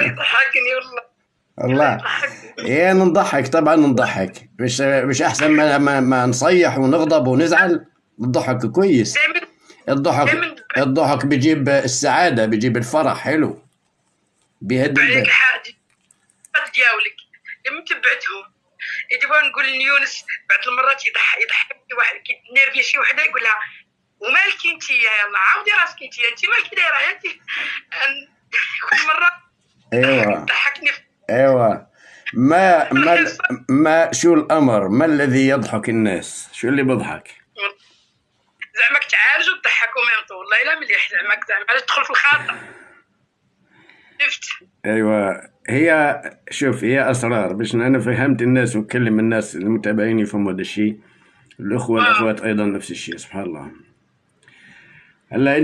يضحكني والله. الله. ايه نضحك طبعا، نضحك. مش احسن ما نصيح ونغضب ونزعل؟ الضحك كويس. الضحك بيجيب السعادة، بيجيب الفرح، حلو، بيهدي عليك البال. حاجة تجاولك لما تبعتهم يجيبون نقول ليونس بعض المرات يضحكني واحد نيرفي شي وحده يقول لها ومالك انت يلا عاودي راسك انت مالك دايره انت كل مره ايوه تضحكني. ايوه. ما شو الامر؟ ما الذي يضحك الناس؟ شو اللي بيضحك؟ زعماك تعالجوا تضحكوا ميمتو والله الا مليح. زعماك تدخل في الخاطر. شفت؟ ايوه. هي شوف، هي اسرار باش انا فهمت الناس وكلم الناس المتابعين يفهموا هذا الشيء. الاخوه والاخوات ايضا نفس الشيء. سبحان الله. هلا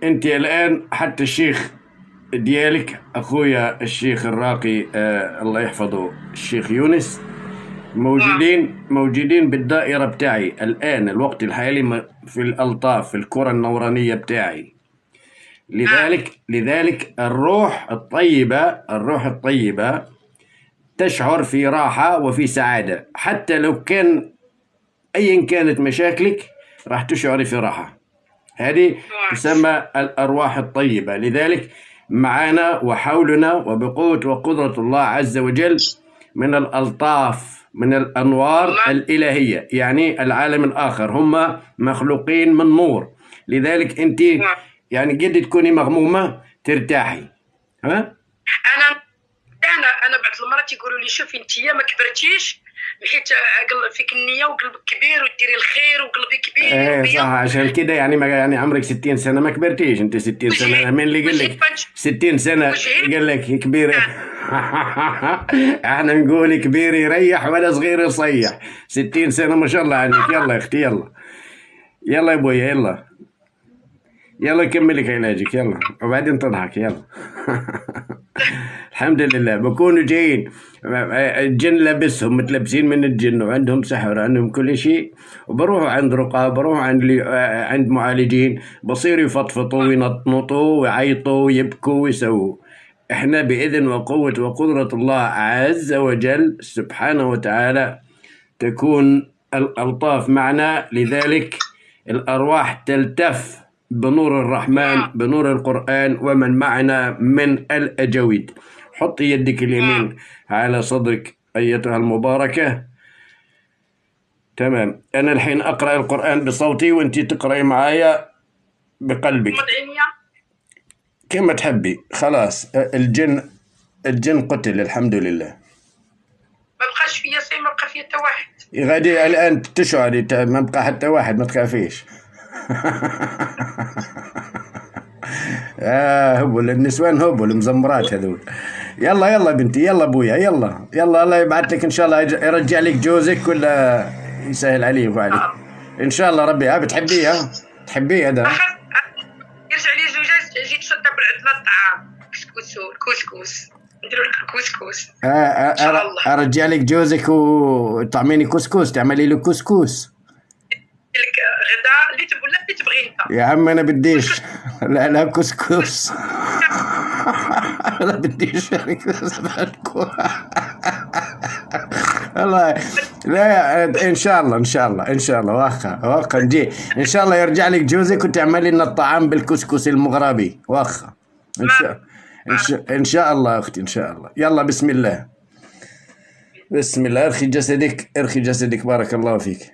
انت الان حتى الشيخ ديالك اخويا الشيخ الراقي الله يحفظه الشيخ يونس موجودين بالدائره بتاعي الان الوقت الحالي في الالطاف، في الكره النورانيه بتاعي. لذلك الروح الطيبه تشعر في راحه وفي سعاده، حتى لو كان ايا كانت مشاكلك راح تشعري في راحه. هذه تسمى الارواح الطيبه. لذلك معنا وحولنا وبقوه وقدره الله عز وجل من الالطاف، من الانوار الالهيه، يعني العالم الاخر هم مخلوقين من نور. لذلك انت يعني قد تكوني مغمومه ترتاحي. ها انا بعض المرات يقولوا لي شوفي انت ما كبرتيش حيت فيك النيه وقلبك كبير وديري الخير وقلبي كبير. صح. عشان كده يعني عمرك 60 سنه ما كبرتيش. انت 60 سنه من اللي قال لك 60 سنه قال لك كبير؟ احنا نقول كبير يريح ولا صغير يصيح. 60 سنه ما شاء الله عنك. يلا يا اختي، يلا يا ابويا، يلا كملك علاجك، يلا وبعدين تضحك. يلا. الحمد لله. بكونوا جايين الجن لابسهم متلبسين من الجن وعندهم سحر، عندهم كل شيء، وبروحوا عند رقاب، بروحوا عند معالجين، بصيروا يفطفطوا وينطنطوا ويعيطوا ويبكوا ويسووا. احنا بإذن وقوة وقدرة الله عز وجل سبحانه وتعالى تكون الألطاف معنا. لذلك الأرواح تلتف بنور الرحمن، بنور القرآن ومن معنا من الأجاويد. حط يدك اليمين على صدرك أيتها المباركة. تمام. أنا الحين أقرأ القرآن بصوتي وأنت تقرأي معايا بقلبك كما تحبي. خلاص الجن قتل الحمد لله. ما بقاش فيا شيء، ما بقى فيا حتى واحد. غادي الآن تشعري ما بقى حتى واحد، ما تخافيش. هبل النسوان، هبل المزمرات هذول. يلا بنتي، يلا ابويا، يلا الله يبعث لك ان شاء الله، يرجع لك جوزك ولا يسهل عليك وعليك ان شاء الله. ربي تحبيه، تحبيه هذا. يرجع لي زوجات جيت تصدق عندنا الطعام كسكس نديروا لك الكسكس ان شاء الله. ارجع لك جوزك وتعملي كسكس، تعملي له كسكس لك غدا اللي تبغي انت يا عم. انا بديش لا كسكس. انا بديش والله. لا ان شاء الله واخا نجي ان شاء الله. يرجع لك جوزك وتعملي لنا الطعام بالكسكس المغربي واخا ان شاء الله اختي، ان شاء الله. يلا بسم الله. ارخي جسدك بارك الله فيك.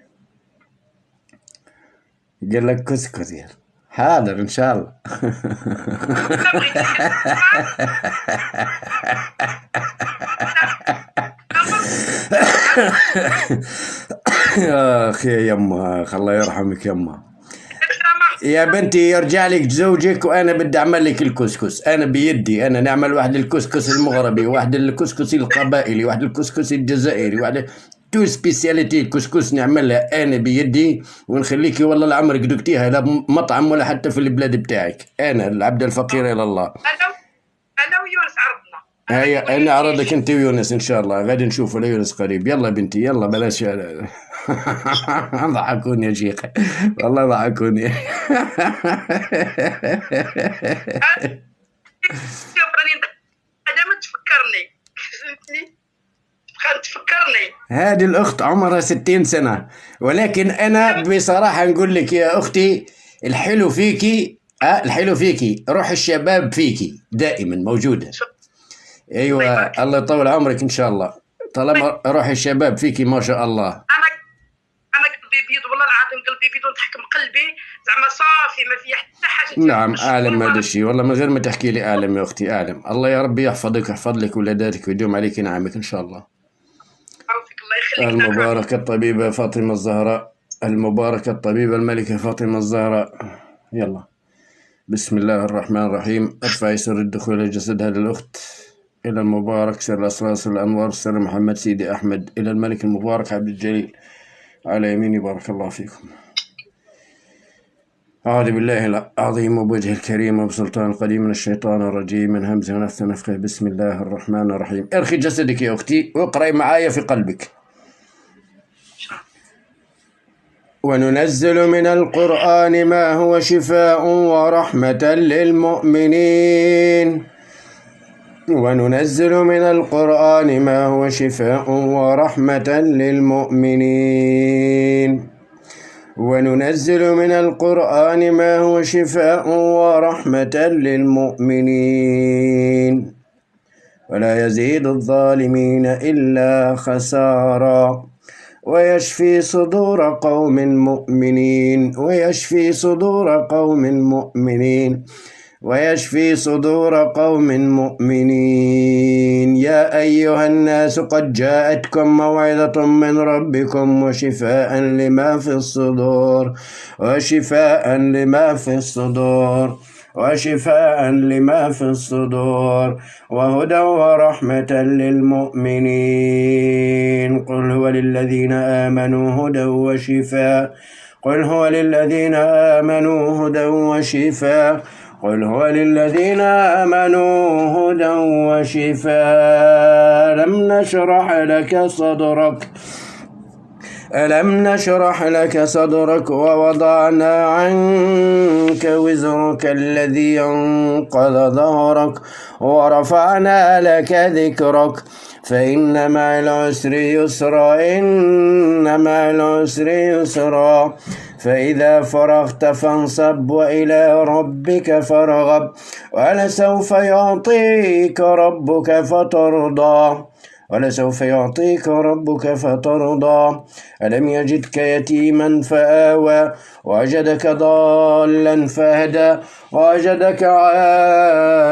قال لك كسكس يا حاضر ان شاء الله. يا اخي يا يما، الله يرحمك يما. يا بنتي يرجع لك زوجك وانا بدي اعمل لك الكسكس. انا بيدي انا نعمل واحد الكسكس المغربي، واحد الكسكس القبائلي، واحد الكسكس الجزائري، واحد تو سبيسياليتي كسكس نعملها انا بيدي، ونخليكي والله العمرك دقتيها لا مطعم ولا حتى في البلاد بتاعك. انا العبد الفقير الى الله. انا ويونس عرضنا هيا نعرضك انت ويونس ان شاء الله، غادي نشوفوا ليونس قريب. يلا بنتي يلا بلاش ضحكوني يا شيخ، والله ضحكوني. راني دائما تفكرني، فهمتني؟ تفكرني. هذه الأخت عمرها 60 سنة، ولكن أنا بصراحة نقول لك يا أختي، الحلو فيكي الحلو فيكي روح الشباب فيكي دائما موجودة. أيوة الله يطول عمرك إن شاء الله، طالما روح الشباب فيكي ما شاء الله. أنا قلبي بيض والله العظيم، قلبي بيض ونضحك من قلبي، زعما صافي ما فيها حتى حاجة. نعم أعلم هذا الشيء والله، من غير ما تحكي لي أعلم يا أختي أعلم. الله يا ربي يحفظك ويحفظ لك ولاداتك ويدوم عليك نعمك إن شاء الله. المباركة الطبيبة فاطمة الزهراء، المباركة الطبيبة الملكة فاطمة الزهراء. يلا بسم الله الرحمن الرحيم. ارفعي سر الدخول إلى جسدها للأخت، إلى المبارك سر الأسرار سر الأنوار سر محمد سيدي أحمد، إلى الملك المبارك عبد الجليل على يميني. بارك الله فيكم. أعوذ بالله العظيم وبوجهه الكريم وبسلطان القديم من الشيطان الرجيم من همزه ونفثه ونفخه. بسم الله الرحمن الرحيم. ارخي جسدك يا أختي واقرأي معايا في قلبك. وننزل من القرآن ما هو شفاء ورحمة للمؤمنين. وننزل من القرآن ما هو شفاء ورحمة للمؤمنين. وننزل من القرآن ما هو شفاء ورحمة للمؤمنين ولا يزيد الظالمين إلا خسارا. ويشفي صدور قوم مؤمنين ويشفي صدور قوم مؤمنين ويشفي صدور قوم مؤمنين. يا أيها الناس قد جاءتكم موعظة من ربكم وشفاء لما في الصدور وشفاء لما في الصدور وشفاء لما في الصدور وهدى ورحمة للمؤمنين. قل هو للذين آمنوا هدى وشفاء قل هو للذين آمنوا هدى وشفاء قل هو للذين آمنوا هدى وشفاء. ألم نشرح لك صدرك ووضعنا عنك وزرك الذي أنقض ظهرك ورفعنا لك ذكرك فإن مع العسر يسرا إن مع العسر يسرا. فإذا فرغت فانصب وإلى ربك فارغب ولسوف يعطيك ربك فترضى ولسوف يعطيك ربك فترضى. ألم يجدك يتيما فآوى ووجدك ضالا فهدى ووجدك عائلا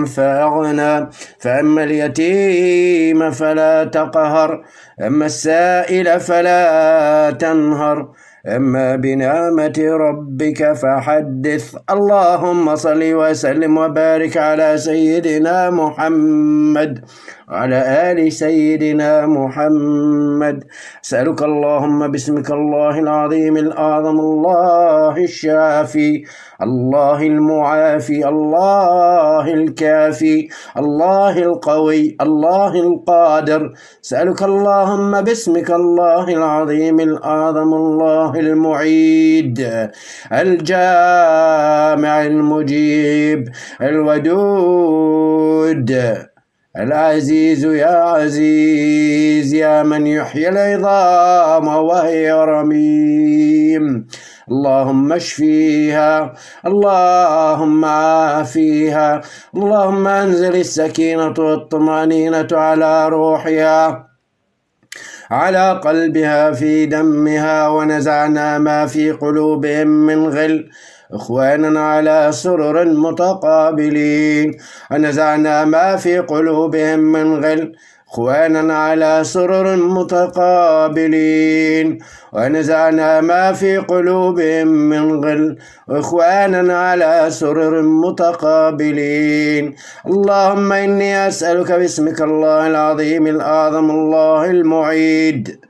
فأغنى. فأما اليتيم فلا تقهر أما السائل فلا تنهر أما بنعمة ربك فحدث. اللهم صل وسلم وبارك على سيدنا محمد وعلى آل سيدنا محمد. أسألك اللهم باسمك الله العظيم الأعظم الله الشافي الله المعافي الله الكافي الله القوي الله القادر. أسألك اللهم باسمك الله العظيم الأعظم الله المعيد الجامع المجيب الودود العزيز يا عزيز يا من يحيي العظام وهي رميم. اللهم اشفيها اللهم عافيها اللهم انزل السكينة والطمأنينة على روحها على قلبها في دمها. ونزعنا ما في قلوبهم من غل إخوانا على سرر متقابلين. ونزعنا ما في قلوبهم من غل إخوانا على سرر متقابلين. ونزعنا ما في قلوبهم من غل إخوانا على سرر متقابلين. اللهم إني أسألك باسمك الله العظيم الأعظم الله المعيد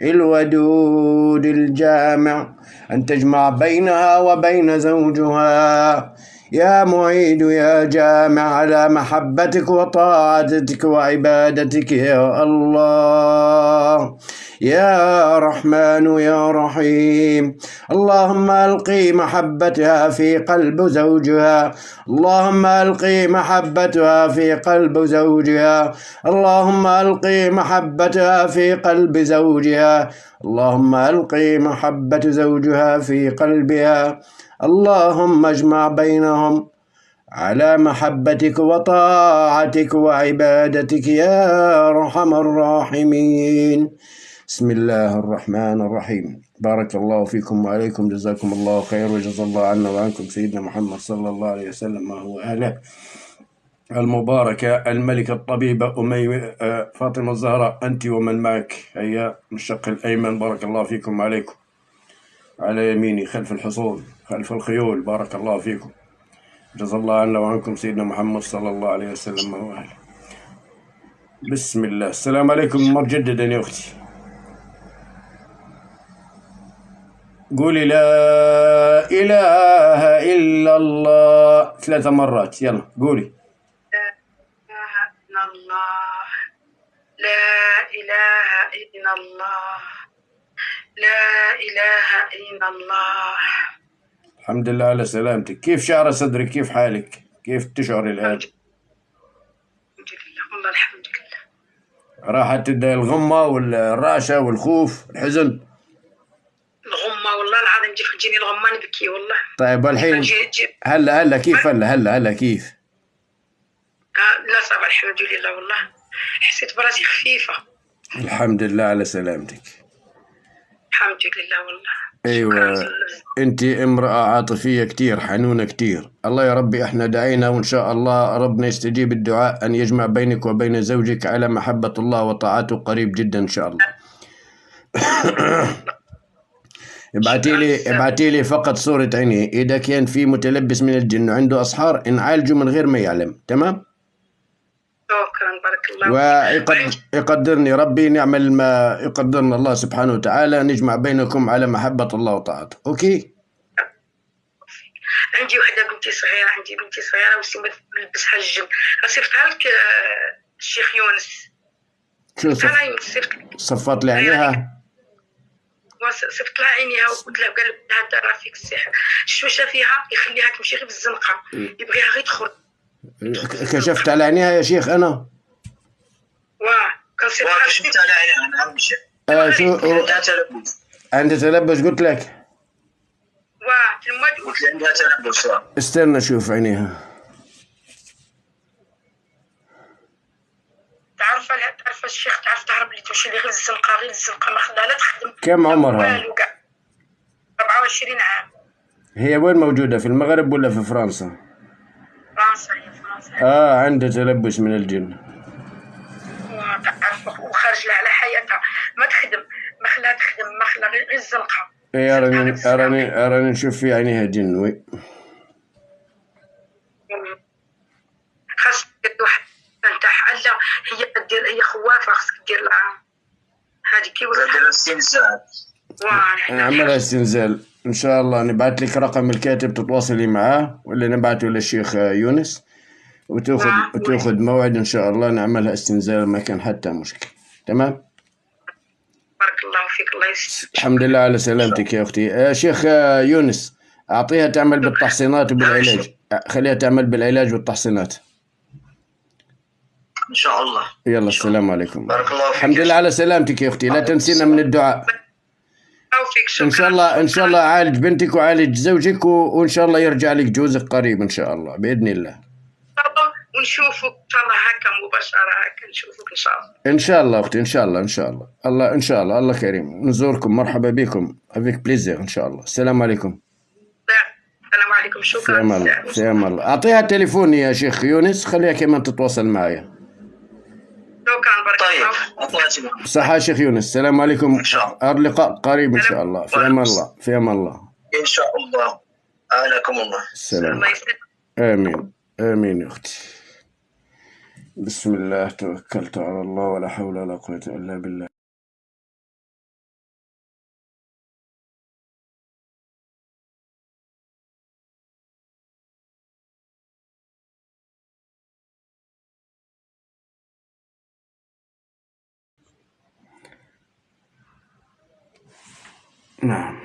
الودود الجامع أن تجمع بينها وبين زوجها. يا معيد يا جامع على محبتك وطاعتك وعبادتك يا الله. يا رحمن يا رحيم. اللهم ألقي محبتها في قلب زوجها. اللهم ألقي محبتها في قلب زوجها. اللهم ألقي محبتها في قلب زوجها. اللهم ألقي محبة زوجها في قلبها. اللهم اجمع بينهم على محبتك وطاعتك وعبادتك يا أرحم الراحمين. بسم الله الرحمن الرحيم. بارك الله فيكم وعليكم، جزاكم الله خير، وجزا الله عنا وعنكم سيدنا محمد صلى الله عليه وسلم وهو أهله المباركة الملكة الطبيبة فاطمة الزهراء، أنت ومن معك. هيا من الشق الأيمن. بارك الله فيكم وعليكم. على يميني خلف الحصون خلف الخيول. بارك الله فيكم، جزا الله عنا وعنكم سيدنا محمد صلى الله عليه وسلم وهو أهله. بسم الله. السلام عليكم مجددا يا أختي. قولي لا إله إلا الله 3 مرات. يلا قولي. لا إله إلا الله، لا إله إلا الله، لا إله إلا الله. الحمد لله على سلامتك. كيف شعر صدرك؟ كيف حالك؟ كيف تشعري الآن؟ الحمد لله والله، الحمد لله. راحت الغمة والرعشة والخوف الحزن؟ الغمة والله العظيم تجيني الغمة نبكي والله. طيب والحين هلا كيف؟ هلا كيف؟ لا صبر الحمد لله والله، حسيت براسي خفيفة. الحمد لله على سلامتك. الحمد لله والله. أيوة، أنت امرأة عاطفية كتير، حنونة كتير. الله يا ربي احنا دعينا وإن شاء الله ربنا يستجيب الدعاء أن يجمع بينك وبين زوجك على محبة الله وطاعته قريب جدا إن شاء الله. ابعتي لي فقط صورة عينيه، إذا كان في متلبس من الجن وعنده أسحار نعالجه من غير ما يعلم. تمام؟ شكرا، بارك الله. ويقدرني ربي نعمل ما يقدرنا الله سبحانه وتعالى، نجمع بينكم على محبة الله وطاعته. أوكي؟ عندي وحدة بنتي صغيرة وسمت نلبسها الجن، صيفطها لك الشيخ يونس. شو صفات لي عينيها؟ صفت لها عينيها وقلت لها، قال لها ترى فيك السحر، الشوشة فيها يخليها تمشي غير بالزنقة، يبغيها غير تخرج. كشفت على عينيها يا شيخ أنا؟ كشفت على عينيها. نعم شو عندها تلبس قلت لك؟ قلت لي عندها تلبس. استنى شوف عينيها. تعرف الشيخ، تعرف تهرب اللي تمشي غير الزنقة ما خلاها لا تخدم. كم عمرها؟ 24 عام. هي وين موجودة، في المغرب ولا في فرنسا؟ فرنسا، هي فرنسا. عندها تلبس من الجن. تعرف وخارج لها على حياتها، ما تخدم، ما خلاها تخدم، ما خلاها غير الزنقة. أراني نشوف في عينيها جن. وي خاصك واحد تاعها، هي خوافة، خاصك دير لها هذه كي دير استنزال. نعملها استنزال إن شاء الله. نبعث لك رقم الكاتب تتواصلي معاه، ولا نبعثه للشيخ يونس وتاخذ موعد إن شاء الله نعملها استنزال، ما كان حتى مشكلة. تمام؟ بارك الله فيك، الله يسلمك. الحمد لله على سلامتك يا أختي. شيخ يونس، أعطيها تعمل بالتحصينات وبالعلاج، خليها تعمل بالعلاج والتحصينات إن شاء الله. يلا السلام عليكم. بارك الله فيك. الحمد لله على سلامتك يا أختي، لا تنسينا من الدعاء. إن شاء الله عالج بنتك وعالج زوجك، وإن شاء الله يرجع لك جوزك قريب إن شاء الله بإذن الله. ونشوفك إن شاء الله هكا مباشرة، هكا نشوفك إن شاء الله. إن شاء الله أختي، إن شاء الله الله إن شاء الله. الله كريم، نزوركم، مرحبا بكم، افيك بليزير إن شاء الله. السلام عليكم. السلام عليكم. شكرا. في أمان الله. أعطيها تليفوني يا شيخ يونس، خليها كمان تتواصل معي. شكرا، بارك الله. طيب، صحة شيخ يونس. السلام عليكم، اللقاء قريب إن شاء الله. في أمان الله. في أمان الله إن شاء الله. أعانكم الله. السلام. آمين يا أختي. بسم الله توكلت على الله، ولا حول ولا قوة إلا بالله. نعم.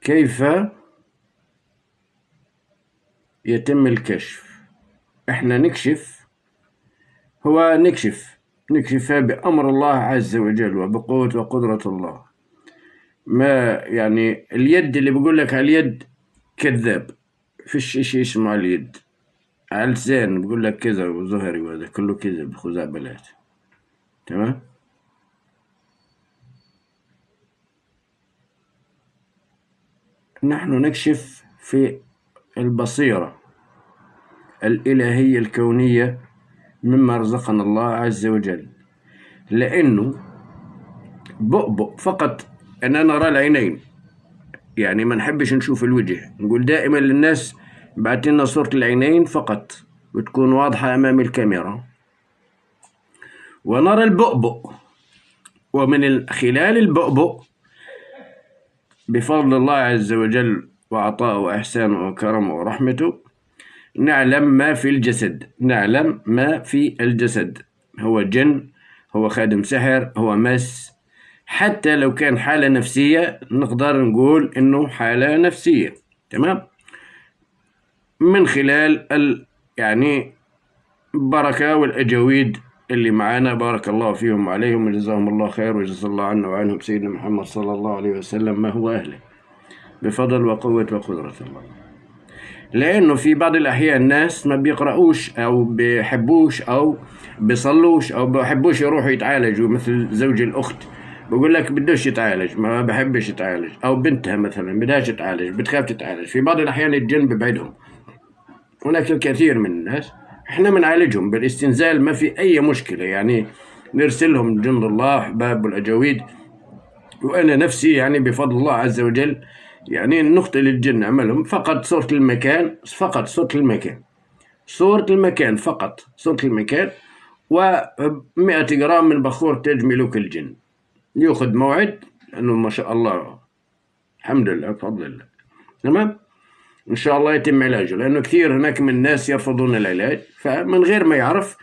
كيف يتم الكشف؟ احنا نكشف، هو نكشف بأمر الله عز وجل وبقوة وقدرة الله. ما يعني اليد اللي بقول لك على اليد كذاب، فيش شيء اسمه على اليد. على لسان بقول لك كذا وظهري وهذا كله كذب خزعبلات. تمام. نحن نكشف في البصيرة الإلهية الكونية مما رزقنا الله عز وجل، لأنه بؤبؤ فقط أننا نرى العينين، يعني ما نحبش نشوف الوجه. نقول دائما للناس بعت لنا صورة العينين فقط وتكون واضحة أمام الكاميرا، ونرى البؤبؤ، ومن خلال البؤبؤ بفضل الله عز وجل وعطاءه وإحسانه وكرمه ورحمته نعلم ما في الجسد، نعلم ما في الجسد. هو جن، هو خادم سحر، هو مس، حتى لو كان حالة نفسية نقدر نقول إنه حالة نفسية. تمام. من خلال يعني بركة والأجاويد اللي معانا، بارك الله فيهم وعليهم وجزاهم الله خير وجزا الله عنا وعنهم سيدنا محمد صلى الله عليه وسلم ما هو أهله بفضل وقوة وقدرة الله. لأنه في بعض الأحيان الناس ما بيقرأوش أو بيحبوش أو بيصلوش أو بيحبوش يروحوا يتعالجوا، مثل زوج الأخت بقول لك بدوش يتعالج، ما بحبش يتعالج، أو بنتها مثلا بدهاش تتعالج، بتخاف تتعالج. في بعض الأحيان الجن ببعدهم. هناك الكثير من الناس احنا بنعالجهم بالاستنزال، ما في أي مشكلة، يعني نرسلهم جند الله أحباب والأجاويد. وأنا نفسي يعني بفضل الله عز وجل يعني نقتل الجن عملهم فقط صورة المكان، فقط صورة المكان، صورة المكان فقط، صورة المكان، و100 جرام من بخور تاج ملوك الجن. يأخذ موعد أنه ما شاء الله الحمد لله بفضل الله. تمام. إن شاء الله يتم علاجه، لأنه كثير هناك من الناس يرفضون العلاج، فمن غير ما يعرف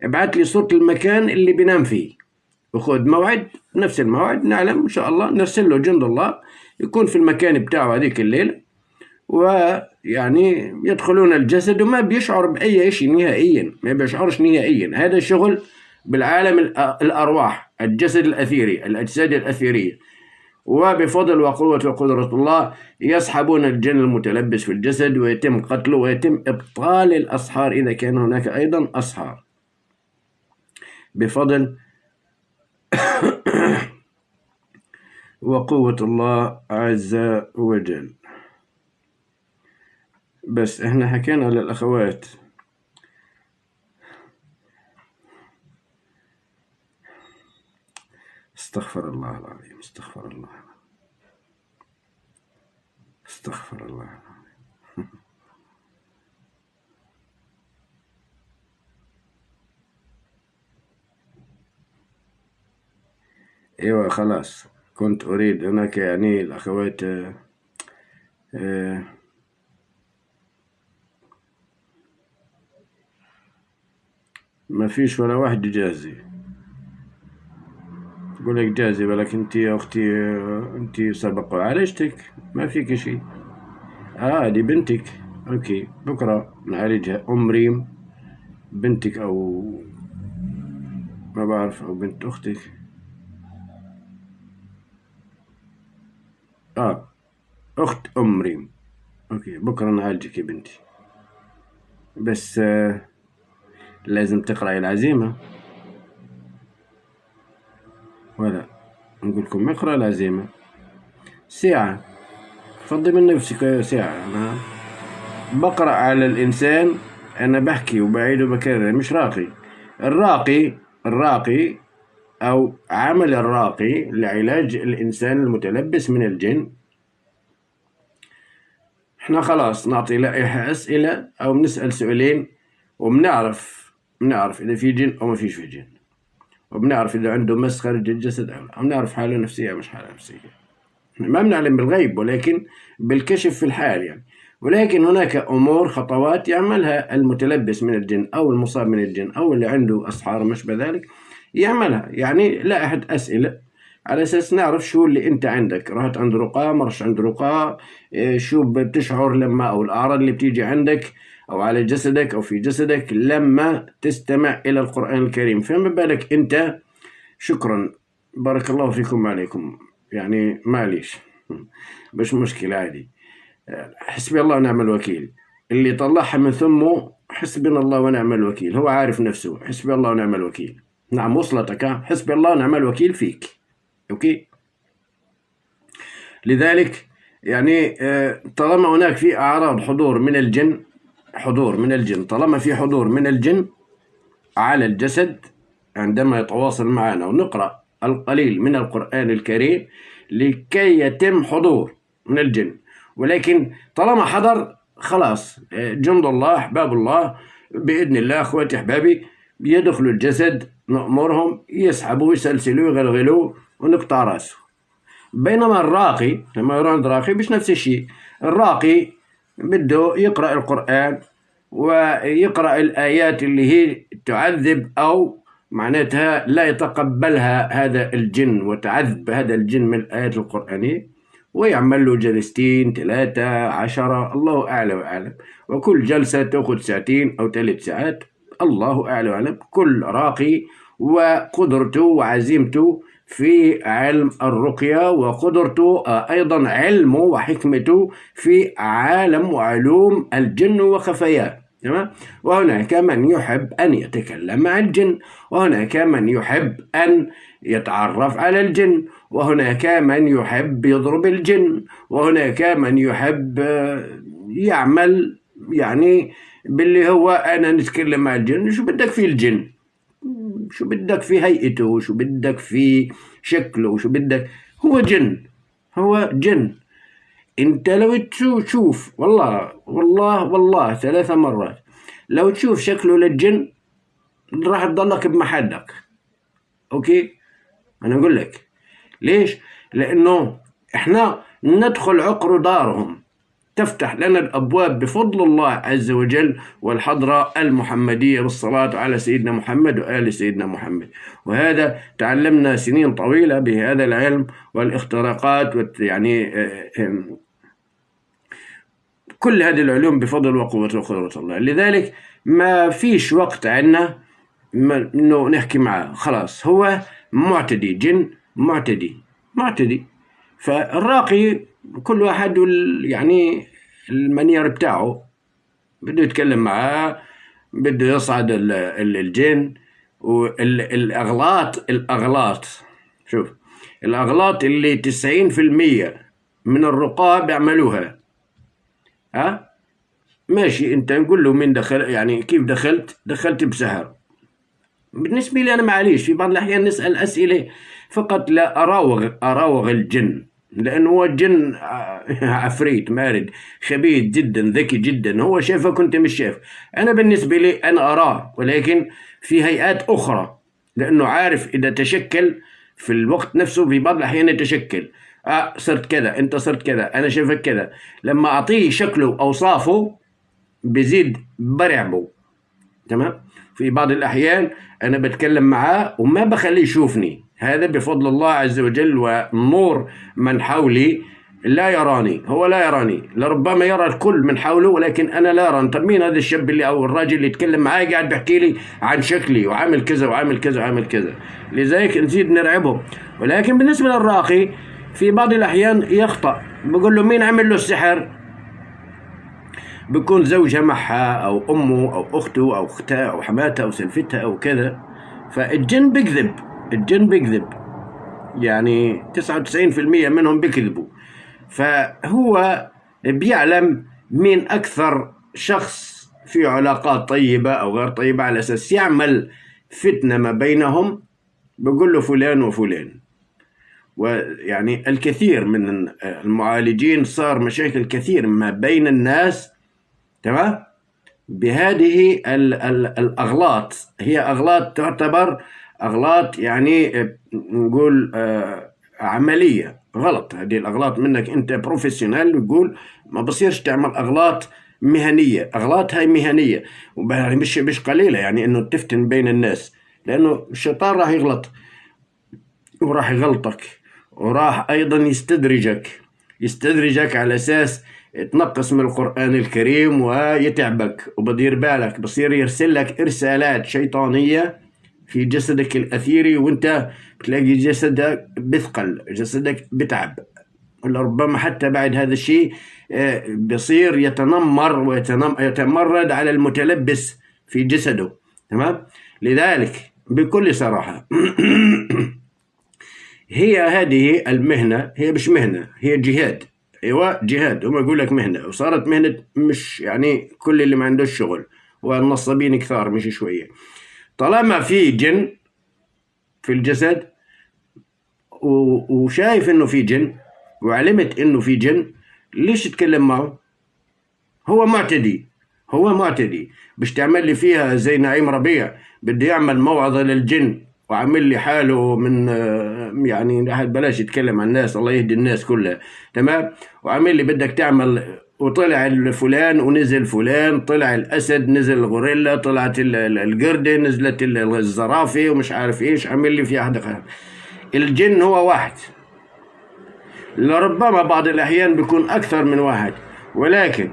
ابعث لي صورة المكان اللي بينام فيه وخذ موعد، نفس الموعد نعلم إن شاء الله نرسل له جند الله يكون في المكان بتاعه هذيك الليلة، ويعني يدخلون الجسد وما بيشعر بأي شيء نهائيا، ما بيشعرش نهائيا. هذا شغل بالعالم الأرواح، الجسد الأثيري، الأجساد الأثيرية، وبفضل وقوة وقدرة الله يسحبون الجن المتلبس في الجسد ويتم قتله ويتم إبطال الأسحار إذا كان هناك أيضا أسحار بفضل وقوة الله عز وجل. بس احنا حكينا للأخوات استغفر الله العظيم، استغفر الله، استغفر الله العظيم. ايوه خلاص، كنت اريد هناك يعني الاخوات ما فيش ولا واحد جازي. تقول لك جازي، ولكن انت يا اختي انت سبق وعالجتك، ما فيك شيء. دي بنتك، اوكي بكره نعالجها. ام ريم بنتك او ما بعرف، او بنت اختك. اخت ام ريم، اوكي بكره نعالجك يا بنتي. بس لازم تقرأي العزيمة، ولا نقول لكم اقرأ العزيمة ساعة، فضي من نفسك ساعة. أنا بقرأ على الإنسان، أنا بحكي وبعيد وبكرر، مش راقي. الراقي أو عمل الراقي لعلاج الإنسان المتلبس من الجن، احنا خلاص نعطي لائحة أسئلة أو بنسأل سؤالين وبنعرف إذا في جن أو ما فيش في جن، وبنعرف إذا عنده مس خارج الجسد أو لا، بنعرف حالة نفسية مش حالة نفسية. ما بنعلم بالغيب، ولكن بالكشف في الحال يعني. ولكن هناك أمور خطوات يعملها المتلبس من الجن أو المصاب من الجن أو اللي عنده أسحار مش بذلك يعملها. يعني لا أحد أسئلة على أساس نعرف شو اللي أنت عندك، رحت عند رقاة مرش عند رقاة، شو بتشعر لما، أو الأعراض اللي بتيجي عندك أو على جسدك أو في جسدك لما تستمع إلى القرآن الكريم. فما بالك أنت. شكرا، بارك الله فيكم وعليكم. يعني معليش مش مشكلة عادي. حسبي الله ونعم الوكيل. اللي طلعها من ثمه حسبنا الله ونعم الوكيل، هو عارف نفسه. حسبي الله ونعم الوكيل. نعم وصلتك، حسبي الله ونعم الوكيل فيك. أوكي. لذلك يعني طالما هناك في أعراض حضور من الجن، طالما في حضور من الجن على الجسد عندما يتواصل معنا ونقرأ القليل من القرآن الكريم لكي يتم حضور من الجن. ولكن طالما حضر خلاص، جند الله أحباب الله بإذن الله أخواتي أحبابي يدخلوا الجسد، نأمرهم يسحبوا ويسلسلوا ويغلغلوا ونقطع راسه. بينما الراقي لما يروح عند راقي مش نفس الشيء. الراقي بده يقرأ القرآن ويقرأ الآيات اللي هي تعذب أو معناتها لا يتقبلها هذا الجن وتعذب هذا الجن من الآيات القرآنية، ويعمل له جلستين 3 10 الله أعلى وأعلم، وكل جلسة تأخذ 2 أو 3 ساعات الله أعلى وأعلم. كل راقي وقدرته وعزيمته في علم الرقية، وقدرته أيضا علمه وحكمته في عالم وعلوم الجن وخفاياه. تمام. وهناك من يحب أن يتكلم مع الجن، وهناك من يحب أن يتعرف على الجن، وهناك من يحب يضرب الجن، وهناك من يحب يعمل يعني باللي هو أنا نتكلم مع الجن. شو بدك في الجن؟ شو بدك في هيئته؟ شو بدك في شكله؟ شو بدك؟ هو جن، هو جن. انت لو تشوف والله 3 مرات لو تشوف شكله للجن راح تضلك بمحلك. اوكي. انا اقول لك ليش؟ لانه احنا ندخل عقر دارهم، تفتح لنا الأبواب بفضل الله عز وجل والحضرة المحمدية بالصلاة على سيدنا محمد وآل سيدنا محمد. وهذا تعلمنا سنين طويلة بهذا العلم والاختراقات يعني كل هذه العلوم بفضل وقوة وقدرة الله. لذلك ما فيش وقت عنا إنه نحكي معه، خلاص هو معتدي، جن معتدي. فالراقي كل واحد يعني المنير بتاعه بده يتكلم معاه، بده يصعد الجن. والأغلاط شوف الأغلاط اللي 90% من الرقاة بيعملوها. ماشي، انت نقول له من دخل، يعني كيف دخلت بسحر. بالنسبة لي أنا معليش في بعض الأحيان نسأل أسئلة فقط لا أراوغ الجن، لأنه هو الجن عفريت مارد خبيث جدا ذكي جدا، هو شايفك وأنت مش شايف. أنا بالنسبة لي أنا أراه، ولكن في هيئات أخرى، لأنه عارف إذا تشكل في الوقت نفسه في بعض الأحيان يتشكل. صرت كذا، أنت صرت كذا، أنا شايفك كذا. لما أعطيه شكله أوصافه بزيد برعبه. تمام. في بعض الأحيان أنا بتكلم معاه وما بخليه يشوفني، هذا بفضل الله عز وجل ونور من حولي. لا يراني، هو لا يراني، لربما يرى الكل من حوله ولكن أنا لا أرى. طب مين هذا الشاب اللي أو الراجل اللي يتكلم معاي قاعد بحكي لي عن شكلي وعامل كذا وعامل كذا وعامل كذا؟ لذلك نزيد نرعبه. ولكن بالنسبة للراقي في بعض الأحيان يخطأ، بقول له مين عمل له السحر؟ بيكون زوجها معها أو أمه أو أخته أو أختها أو حماتها أو سلفتها أو كذا. فالجن بيكذب، يعني 99% منهم بيكذبوا. فهو بيعلم مين أكثر شخص في علاقات طيبة أو غير طيبة على أساس يعمل فتنة ما بينهم، بقول له فلان وفلان. ويعني الكثير من المعالجين صار مشاكل كثير ما بين الناس. تمام. بهذه الأغلاط، هي أغلاط تعتبر أغلاط يعني نقول عملية غلط. هذه الأغلاط منك أنت بروفيسيونال، يقول ما بصيرش تعمل أغلاط مهنية. أغلاط هاي مهنية يعني مش قليلة، يعني إنه تفتن بين الناس، لأنه الشيطان راح يغلط وراح يغلطك وراح أيضا يستدرجك على أساس تنقص من القرآن الكريم ويتعبك، وبدير بالك بصير يرسل لك إرسالات شيطانية في جسدك الأثيري، وانت بتلاقي جسدك بثقل، جسدك بتعب، ربما حتى بعد هذا الشيء بصير يتنمر ويتمرد على المتلبس في جسده. تمام؟ لذلك بكل صراحة هي هذه المهنة هي مش مهنة، هي جهاد. ايوه جهاد، هم يقول لك مهنة، وصارت مهنة، مش يعني كل اللي ما عنده شغل، والنصابين كثار مش شوية. طالما في جن في الجسد وشايف انه في جن وعلمت انه في جن، ليش تتكلم معه؟ هو معتدي. باش تعمل لي فيها زي نعيم ربيع بده يعمل موعظة للجن وعمل لي حاله من يعني بلاش يتكلم عن الناس، الله يهدي الناس كلها. تمام؟ وعمل لي بدك تعمل، وطلع الفلان ونزل فلان، طلع الأسد نزل الغوريلا، طلعت القردة نزلت الزرافة ومش عارف إيش، عمل لي فيها حدا. الجن هو واحد، لربما بعض الأحيان بيكون أكثر من واحد، ولكن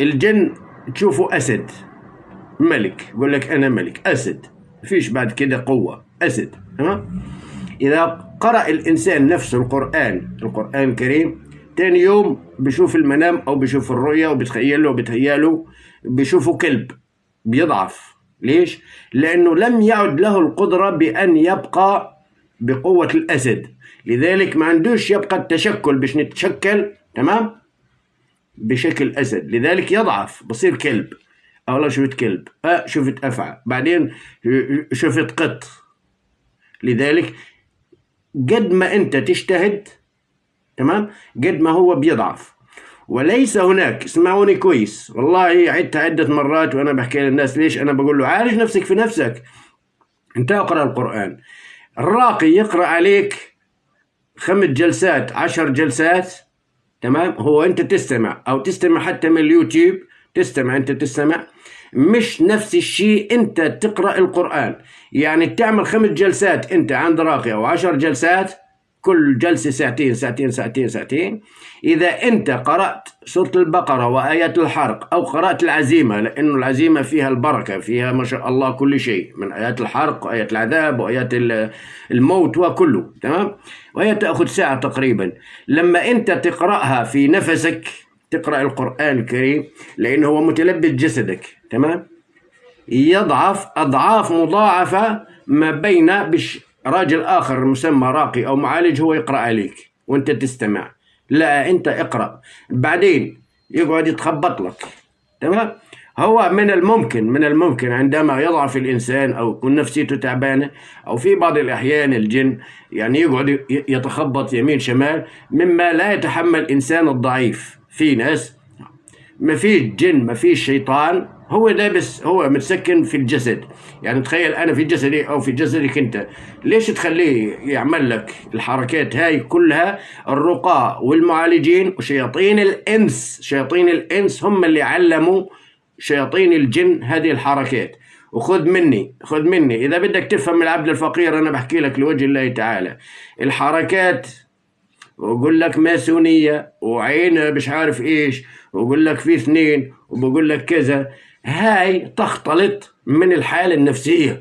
الجن تشوفه أسد ملك، يقول لك أنا ملك أسد، فيش بعد كده قوة، أسد. تمام؟ إذا قرأ الإنسان نفسه القرآن الكريم، تاني يوم بيشوف المنام أو بيشوف الرؤية وبتخيله بيشوفه كلب، بيضعف. ليش؟ لأنه لم يعد له القدرة بأن يبقى بقوة الأسد، لذلك ما عندوش يبقى التشكل باش نتشكل تمام بشكل أسد، لذلك يضعف، بصير كلب. أولا شفت كلب، شفت أفعى، بعدين شفت قط. لذلك قد ما أنت تجتهد تمام قد ما هو بيضعف. وليس هناك، اسمعوني كويس والله، عدتها عدة مرات وأنا بحكي للناس. ليش أنا بقول له عالج نفسك في نفسك، أنت اقرأ القرآن. الراقي يقرأ عليك 5 جلسات 10 جلسات، تمام؟ هو أنت تستمع أو تستمع حتى من اليوتيوب، تستمع مش نفس الشيء أنت تقرأ القرآن. يعني تعمل 5 جلسات أنت عند راقي أو 10 جلسات، كل جلسة ساعتين. إذا أنت قرأت سورة البقرة وآيات الحرق أو قرأت العزيمة، لأنه العزيمة فيها البركة، فيها ما شاء الله كل شيء من آيات الحرق وآيات العذاب وآيات الموت وكله، تمام؟ وهي تأخذ ساعة تقريبا. لما أنت تقرأها في نفسك، تقرأ القرآن الكريم، لأنه هو متلبس جسدك، تمام؟ يضعف أضعاف مضاعفة ما بين راجل آخر مسمى راقي أو معالج هو يقرأ عليك وأنت تستمع. لا، أنت اقرأ، بعدين يقعد يتخبط لك. تمام؟ هو من الممكن عندما يضعف الإنسان أو نفسيته تعبانة أو في بعض الأحيان الجن يعني يقعد يتخبط يمين شمال، مما لا يتحمل إنسان الضعيف. في ناس ما فيش جن ما فيش شيطان، هو لابس، هو متسكن في الجسد. يعني تخيل أنا في جسدي أو في جسدك أنت، ليش تخليه يعمل لك الحركات هاي كلها؟ الرقاة والمعالجين وشياطين الإنس هم اللي علموا شياطين الجن هذه الحركات. وخذ مني إذا بدك تفهم العبد الفقير، أنا بحكي لك لوجه الله تعالى الحركات، وأقول لك ماسونية وعين مش عارف إيش، وأقول لك في 2، وبقول لك كذا، هاي تختلط من الحالة النفسية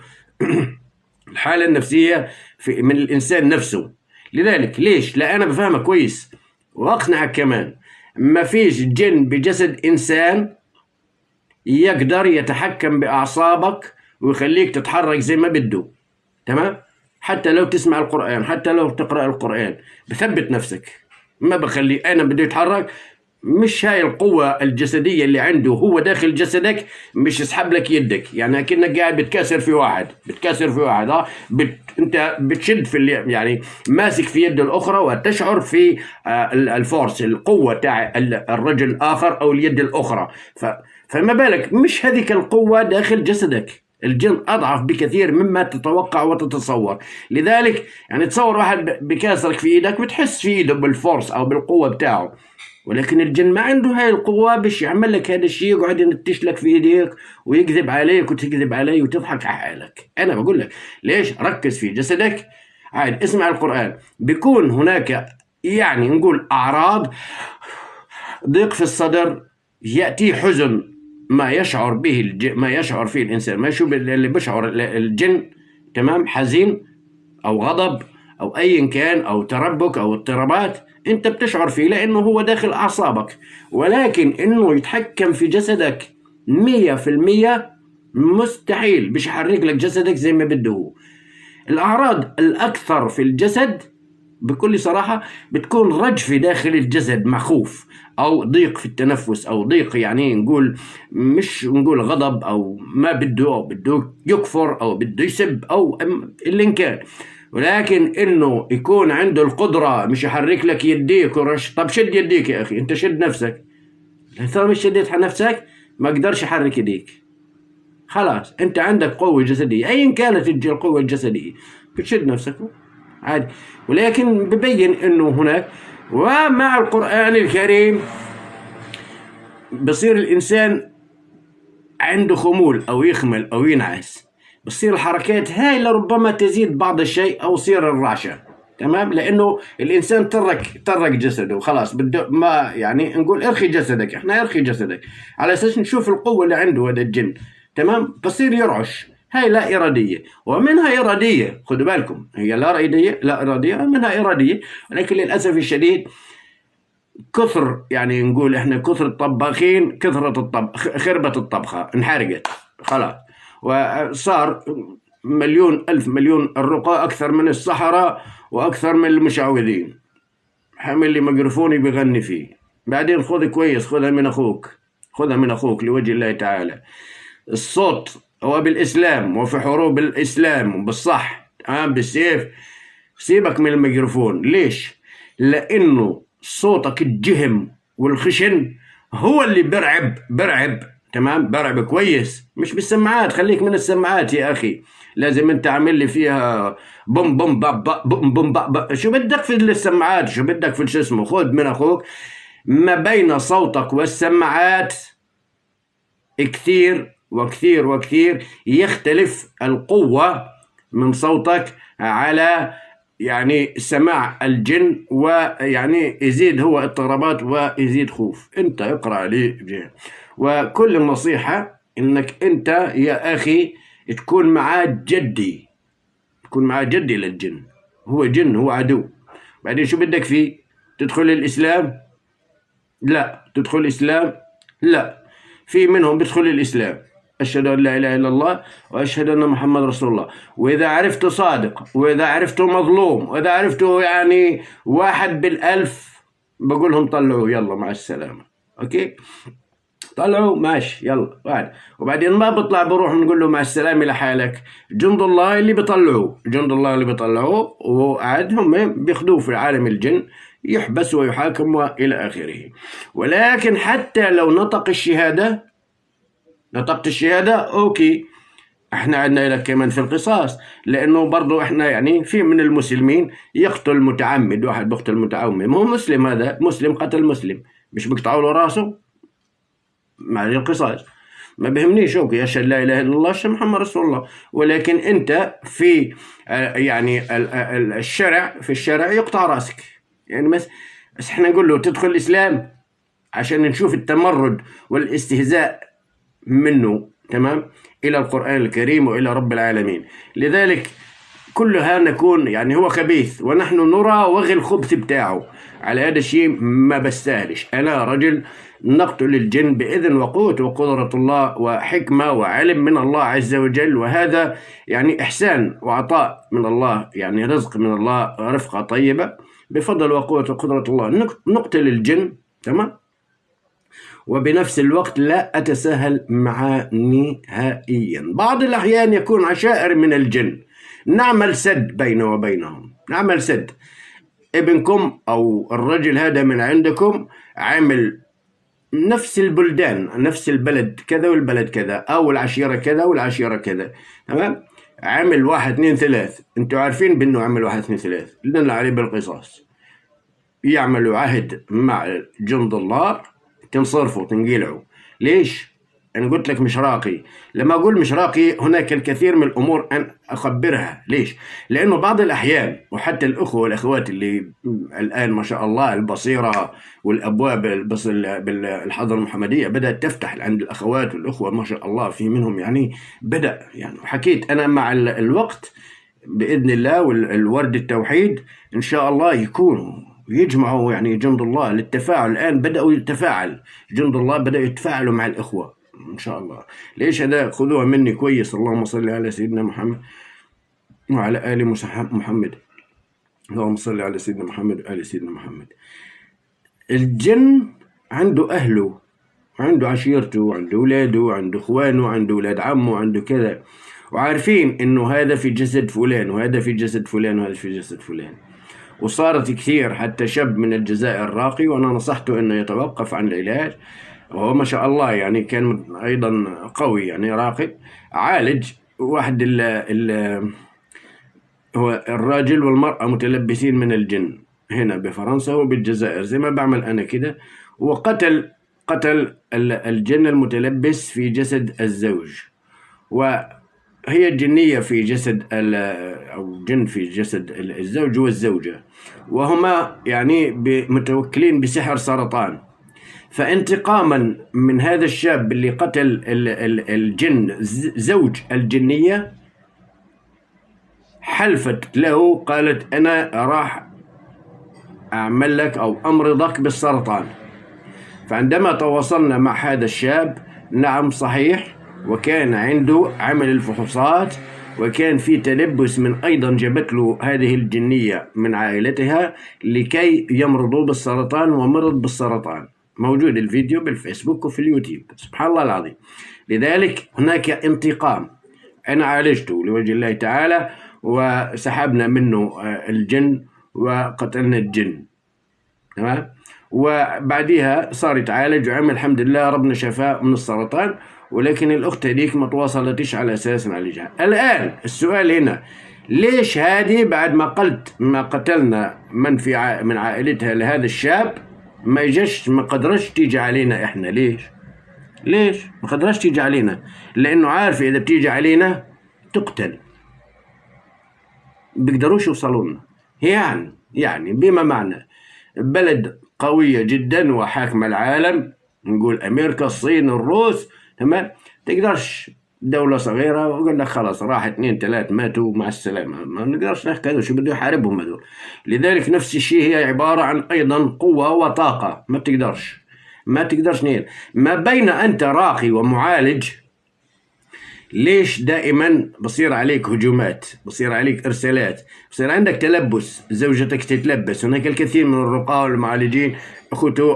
الحالة النفسية من الإنسان نفسه. لذلك ليش؟ لا أنا بفهمك كويس وأقنعك كمان، ما فيش جن بجسد إنسان يقدر يتحكم بأعصابك ويخليك تتحرك زي ما بده. تمام؟ حتى لو تسمع القرآن، حتى لو تقرأ القرآن، بثبت نفسك، ما بخلي أنا بده يتحرك. مش هاي القوة الجسدية اللي عنده هو داخل جسدك، مش يسحب لك يدك، يعني كأنك قاعد بتكسر في واحد انت بتشد في يعني ماسك في يد الأخرى وتشعر في الفورس، القوة تاع الرجل الآخر أو اليد الأخرى. فما بالك مش هذيك القوة داخل جسدك، الجن أضعف بكثير مما تتوقع وتتصور. لذلك يعني تصور واحد بكاسرك في إيدك بتحس في إيده بالفورس أو بالقوة بتاعه، ولكن الجن ما عنده هاي القوة باش يعمل لك هذا الشيء، يقعد ينتش لك في إيديك ويكذب عليك وتكذب عليه وتضحك على حالك. أنا بقول لك ليش؟ ركز في جسدك، عاد اسمع القرآن. بيكون هناك يعني نقول أعراض ضيق في الصدر، يأتي حزن، ما يشعر به ما يشعر فيه الإنسان، ما يشوف اللي بيشعر الجن، تمام؟ حزين أو غضب أو أيا كان أو تربك أو اضطرابات أنت بتشعر فيه لأنه هو داخل أعصابك، ولكن إنه يتحكم في جسدك 100% مستحيل، مش يحرك لك جسدك زي ما بده هو. الأعراض الأكثر في الجسد بكل صراحة بتكون رجفة داخل الجسد مع خوف أو ضيق في التنفس أو ضيق، يعني نقول مش نقول غضب أو ما بده أو بده يكفر أو بده يسب أو اللي كان، ولكن إنه يكون عنده القدرة مش يحرك لك يديك طب شد يديك يا أخي، أنت شد نفسك، إذا مش شديت نفسك ما قدرش يحرك يديك، خلاص أنت عندك قوة جسدية أيا كانت القوة الجسدية، بتشد نفسك عادي. ولكن ببين انه هناك ومع القرآن الكريم بصير الانسان عنده خمول او يخمل او ينعس، بصير الحركات هاي لربما تزيد بعض الشيء او يصير الرعشة، تمام؟ لانه الانسان ترك جسده خلاص، بده ما يعني نقول ارخي جسدك، احنا ارخي جسدك على اساس نشوف القوة اللي عنده هذا الجن، تمام؟ بصير يرعش، هاي لا إرادية ومنها إرادية، خدوا بالكم، هي لا إرادية ومنها إرادية، ولكن للأسف الشديد كثر يعني نقول إحنا كثر الطباخين كثرة الطبخ خربت الطبخة انحرقت خلاص، وصار مليون ألف مليون الرقاء أكثر من السحرة وأكثر من المشعوذين، حمل لي ميكروفوني بيغني فيه، بعدين خذ كويس، خذها من أخوك لوجه الله تعالى. الصوت هو بالإسلام وفي حروب الإسلام وبالصح بالسيف، سيبك من الميكروفون. ليش؟ لأنه صوتك الجهم والخشن هو اللي برعب تمام؟ برعب كويس، مش بالسماعات، خليك من السماعات يا أخي، لازم أنت عامل لي فيها بوم بوم باب بوم بوم باب، شو بدك في السماعات، شو بدك في شو اسمه، خذ من أخوك. ما بين صوتك والسماعات كثير يختلف القوة من صوتك على يعني سماع الجن، ويعني يزيد هو اضطرابات ويزيد خوف. انت اقرأ عليه جهة. وكل النصيحة انك انت يا اخي تكون معاه جدي للجن، هو جن، هو عدو. بعدين شو بدك فيه؟ تدخل الإسلام؟ لا. تدخل الإسلام؟ لا. في منهم بيدخل الإسلام، أشهد أن لا إله إلا الله وأشهد أن محمد رسول الله، وإذا عرفته صادق وإذا عرفته مظلوم وإذا عرفته يعني 1 بالألف بقولهم طلعوا يلا مع السلامة. أوكي، طلعوا ماشي يلا بعد، وبعدين ما بطلع بروح نقول له مع السلامة لحالك. جند الله اللي بيطلعوه وعاد هم بياخدوه في عالم الجن، يحبس ويحاكم وإلى آخره. ولكن حتى لو نطقت الشهادة أوكي، احنا عندنا لك كمان في القصاص، لأنه برضو احنا يعني في من المسلمين يقتل متعمد، واحد بيقتل متعمد، هو مسلم، هذا مسلم قتل مسلم، مش بيقطعوا له راسه مع القصاص. ما بهمنيش اوكي، اشهد لا اله الا الله اشهد محمد رسول الله، ولكن انت في يعني الشرع يقطع راسك. يعني بس احنا نقول له تدخل الاسلام عشان نشوف التمرد والاستهزاء منه، تمام، الى القرآن الكريم والى رب العالمين. لذلك كلها نكون يعني هو خبيث ونحن نرى وغي الخبث بتاعه، على هذا الشيء ما بستاهلش. أنا رجل نقتل الجن بإذن وقوة وقدرة الله وحكمة وعلم من الله عز وجل، وهذا يعني إحسان وعطاء من الله، يعني رزق من الله، رفقة طيبة بفضل وقوة وقدرة الله نقتل الجن، تمام. وبنفس الوقت لا أتساهل معه نهائيا. بعض الأحيان يكون عشائر من الجن نعمل سد بينه وبينهم، نعمل سد. ابنكم أو الرجل هذا من عندكم عمل نفس البلدان، نفس البلد كذا والبلد كذا، أو العشيرة كذا والعشيرة كذا، تمام. عمل 1 2 3، انتوا عارفين بأنه عمل 1 2 3، لنا عليه بالقصاص. يعملوا عهد مع جند الله، تنصرفوا تنقلعوا. ليش؟ أنا قلت لك مش راقي. لما أقول مش راقي، هناك الكثير من الأمور أن أخبرها. ليش؟ لأنه بعض الأحيان، وحتى الأخوة والأخوات اللي الآن ما شاء الله البصيرة والأبواب بالحضارة المحمدية بدأت تفتح عند الأخوات والأخوة ما شاء الله، في منهم يعني بدأ يعني، حكيت أنا مع الوقت بإذن الله والورد التوحيد إن شاء الله يكونوا يجمعوا يعني جند الله للتفاعل. الآن بدأوا يتفاعل جند الله، بدأوا يتفاعلوا مع الإخوة إن شاء الله. ليش هذا؟ خذوها مني كويس. اللهم صل على سيدنا محمد وعلى آل محمد. اللهم صل على سيدنا محمد وآل سيدنا محمد. الجن عنده أهله، عنده عشيرته، عنده أولاده، عنده إخوانه، عنده أولاد عمه، عنده كذا، وعارفين إنه هذا في جسد فلان وهذا في جسد فلان وهذا في جسد فلان. وصارت كثير، حتى شاب من الجزائر راقي، وأنا نصحته إنه يتوقف عن العلاج، وهو ما شاء الله يعني كان أيضا قوي يعني راقي. عالج واحد هو الراجل والمرأة متلبسين من الجن هنا بفرنسا وبالجزائر زي ما بعمل أنا كده، وقتل الجن المتلبس في جسد الزوج، وهي الجنية في جسد أو جن في جسد الزوج والزوجة، وهما يعني متوكلين بسحر سرطان. فانتقاما من هذا الشاب اللي قتل الجن زوج الجنية، حلفت له قالت أنا راح أعمل لك أو أمرضك بالسرطان. فعندما تواصلنا مع هذا الشاب، نعم صحيح، وكان عنده عمل الفحوصات، وكان في تلبس من أيضا جابت له هذه الجنية من عائلتها لكي يمرضوا بالسرطان، ومرض بالسرطان. موجود الفيديو بالفيسبوك وفي اليوتيوب، سبحان الله العظيم. لذلك هناك انتقام، أنا عالجته لوجه الله تعالى، وسحبنا منه الجن وقتلنا الجن، تمام. وبعدها صار يتعالج وعمل الحمد لله، ربنا شفاه من السرطان. ولكن الأخت هذيك ما تواصلتش على أساس نعالجها. الآن السؤال هنا، ليش هذه بعد ما قتلنا من من عائلتها لهذا الشاب ما قدرش تيجي علينا إحنا؟ ليش ما قدرش تيجي علينا؟ لأنه عارف إذا بتيجي علينا تقتل، بيقدروش يوصلوا لنا. يعني بما معنى بلد قوية جدا وحاكمة العالم، نقول أمريكا، الصين، الروس، تمام. تقدرش دولة صغيرة وقال لك خلاص راح 2 3 ماتوا مع السلامة، ما نقدرش نحكي هذول، شو بده يحاربهم هذول. لذلك نفس الشيء هي عبارة عن أيضا قوة وطاقة، ما تقدرش نيل. ما بين أنت راقي ومعالج، ليش دائما بصير عليك هجومات، بصير عليك إرسالات، بصير عندك تلبس، زوجتك تتلبس. هناك الكثير من الرقاة والمعالجين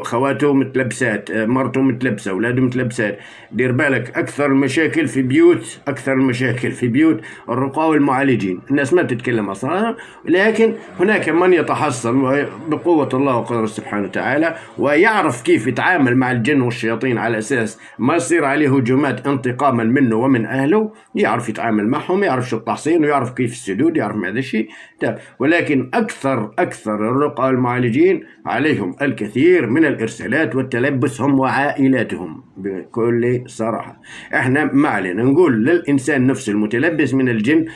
خواته متلبسات، مرته متلبسة، أولاده متلبسات. دير بالك، أكثر المشاكل في بيوت الرقاة والمعالجين. الناس ما بتتكلم أصلا، لكن هناك من يتحصن بقوة الله وقدره سبحانه وتعالى، ويعرف كيف يتعامل مع الجن والشياطين على أساس ما يصير عليه هجومات انتقاما منه ومن أهله. يعرف يتعامل معهم، يعرف شو التحصين، ويعرف كيف السدود، يعرف هذا الشيء. ولكن أكثر الرقاة والمعالجين عليهم الكثير من الإرسالات والتلبس، هم وعائلاتهم بكل صراحة. احنا ما علينا، نقول للإنسان نفسه المتلبس من الجن،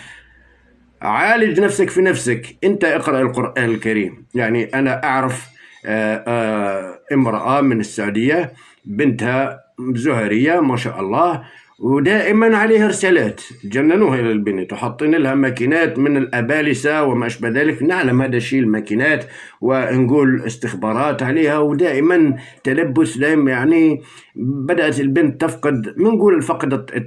عالج نفسك في نفسك. انت اقرأ القرآن الكريم. يعني أنا أعرف امرأة من السعودية، بنتها زهرية ما شاء الله، ودائما عليها رسالات، جننوها للبنت وحاطين لها ماكينات من الأبالسة وما أشبه ذلك. نعلم هذا الشيء، الماكينات، ونقول استخبارات عليها، ودائما تلبس دائما. يعني بدأت البنت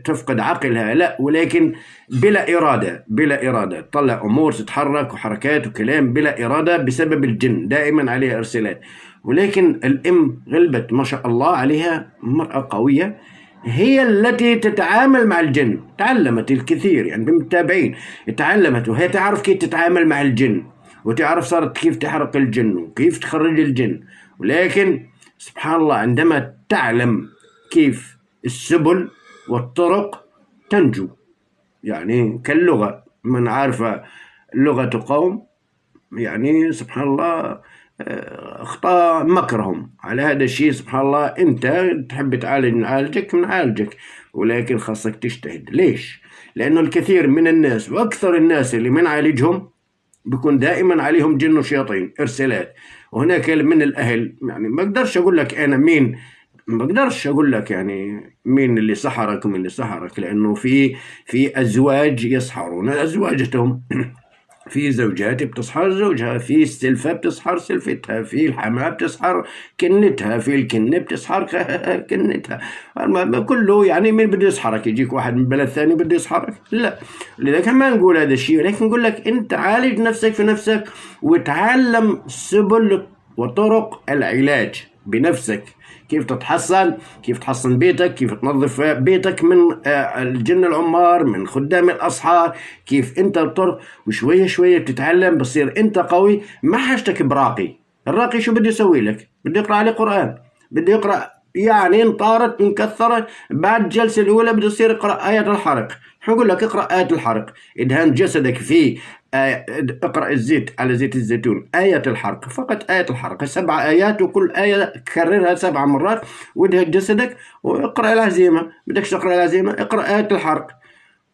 تفقد عقلها، لا، ولكن بلا إرادة تطلع أمور، تتحرك وحركات وكلام بلا إرادة بسبب الجن، دائما عليها إرسالات. ولكن الأم غلبت ما شاء الله عليها، مرأة قوية، هي التي تتعامل مع الجن، تعلمت الكثير يعني بالمتابعين، تعلمت، وهي تعرف كيف تتعامل مع الجن، وتعرف صارت كيف تحرق الجن وكيف تخرج الجن. ولكن سبحان الله، عندما تعلم كيف السبل والطرق تنجو. يعني كاللغة، من عارف لغة قوم يعني سبحان الله اخطاء مكرهم على هذا الشيء. سبحان الله انت تحب تعالج نعالجك، ولكن خاصك تجتهد. ليش؟ لانه الكثير من الناس واكثر الناس اللي منعالجهم بيكون دائما عليهم جن وشياطين ارسالات. وهناك من الاهل يعني ما اقدرش اقول لك انا مين، ما اقدرش اقول لك يعني مين اللي سحرك ومين اللي سحرك، لانه في ازواج يسحرون ازواجتهم في زوجات بتسحر زوجها، في السلفة بتسحر سلفتها، في الحماة بتسحر كنتها، في الكنة بتسحر كنتها. كله يعني مين بده يسحرك؟ يجيك واحد من بلد ثاني بده يسحرك؟ لا. لذلك ما نقول هذا الشيء، ولكن نقول لك انت عالج نفسك في نفسك، وتعلم سبل وطرق العلاج بنفسك. كيف تتحصن، كيف تحصن بيتك، كيف تنظف بيتك من الجن العمار، من خدام الأصحاب، كيف انت الطرق. وشوية شوية بتتعلم، بصير انت قوي. ما حاجتك براقي. الراقي شو بده يسوي لك؟ بده يقرأ عليه قرآن، بده يقرأ يعني انطارت انكثرت بعد الجلسة الأولى بده يصير يقرأ آية الحرق. نقول لك اقرأ آية الحرق، ادهان جسدك فيه اقرأ الزيت على زيت الزيتون، آية الحرق، فقط آية الحرق 7 آيات، وكل آية كررها 7 مرات، وادهن جسدك. واقرأ العزيمة، بدكش تقرأ العزيمة اقرأ آية الحرق،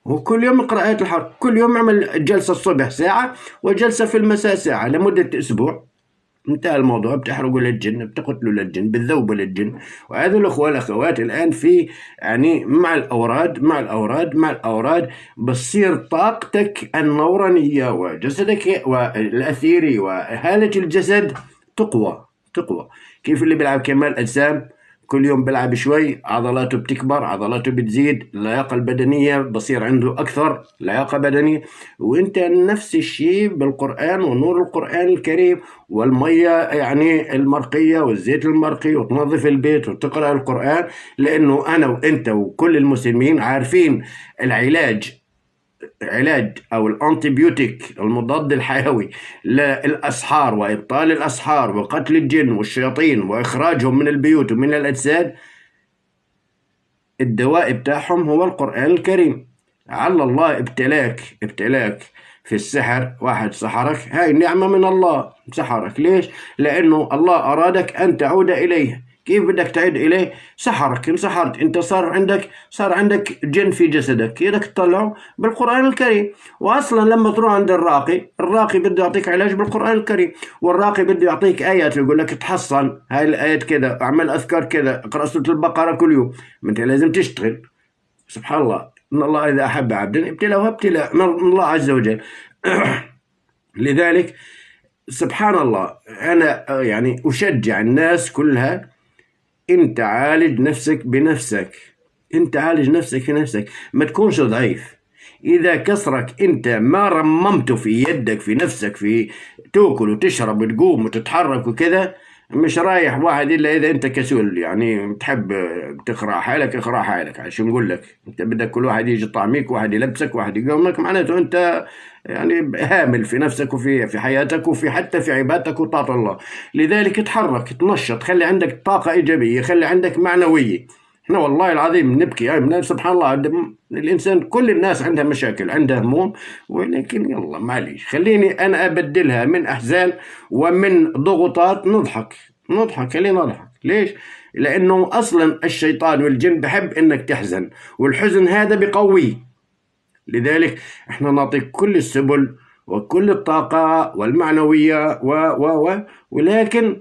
وكل يوم اقرأ آية الحرق. كل يوم اعمل جلسة الصبح ساعة وجلسة في المساء ساعة لمدة أسبوع. انتهى الموضوع. بتحرقوا للجن، بتقتلوا للجن، بتذوبوا للجن. وهذا الأخوة والأخوات الآن في يعني مع الأوراد بتصير طاقتك النورانية وجسدك والأثيري وهالة الجسد تقوى. كيف اللي بيلعب كمال أجسام كل يوم بيلعب شوي، عضلاته بتكبر، عضلاته بتزيد، اللياقة البدنية بصير عنده أكثر لياقة بدنية. وانت نفس الشيء بالقرآن ونور القرآن الكريم والمية يعني المرقية والزيت المرقي، وتنظف البيت وتقرأ القرآن. لأنه أنا وانت وكل المسلمين عارفين العلاج أو الأنتيبيوتيك المضاد الحيوي للأسحار وإبطال الأسحار وقتل الجن والشياطين وإخراجهم من البيوت ومن الأجساد. الدواء بتاعهم هو القرآن الكريم. على الله ابتلاك في السحر، واحد سحرك، هاي نعمة من الله. سحرك ليش؟ لأنه الله أرادك أن تعود إليه. كيف بدك تعود إليه؟ سحرك، انسحرت انت، صار عندك جن في جسدك، بدك تطلعه بالقرآن الكريم. واصلا لما تروح عند الراقي بده يعطيك علاج بالقرآن الكريم، والراقي بده يعطيك آيات، يقول لك تحصن هاي الآيات كذا، اعمل أذكار كذا، اقرأ سورة البقرة كل يوم. ما انت لازم تشتغل. سبحان الله، إن الله إذا أحب عبدا ابتلاه ابتلاء من الله عز وجل. لذلك سبحان الله أنا يعني أشجع الناس كلها، انت عالج نفسك بنفسك، انت عالج نفسك في نفسك، ما تكونش ضعيف. اذا كسرك انت ما رممته في يدك في نفسك، في تاكل وتشرب وتقوم وتتحرك وكذا، مش رايح واحد الا اذا انت كسول يعني تحب تقرا حالك، اقرا حالك. عشان نقول لك انت بدك كل واحد يجي يطعميك، واحد يلبسك، واحد يقومك، معناته انت يعني هامل في نفسك وفي حياتك وفي حتى في عبادتك وطاعة الله. لذلك اتحرك، تنشط، خلي عندك طاقة إيجابية، خلي عندك معنوية. احنا والله العظيم نبكي سبحان الله. الإنسان كل الناس عندها مشاكل، عندها هموم، ولكن يلا معليش، خليني أنا أبدلها من أحزان ومن ضغوطات نضحك. خلينا نضحك. ليش؟ لأنه أصلا الشيطان والجن بحب إنك تحزن، والحزن هذا بقوي. لذلك احنا نعطيك كل السبل وكل الطاقة والمعنوية ولكن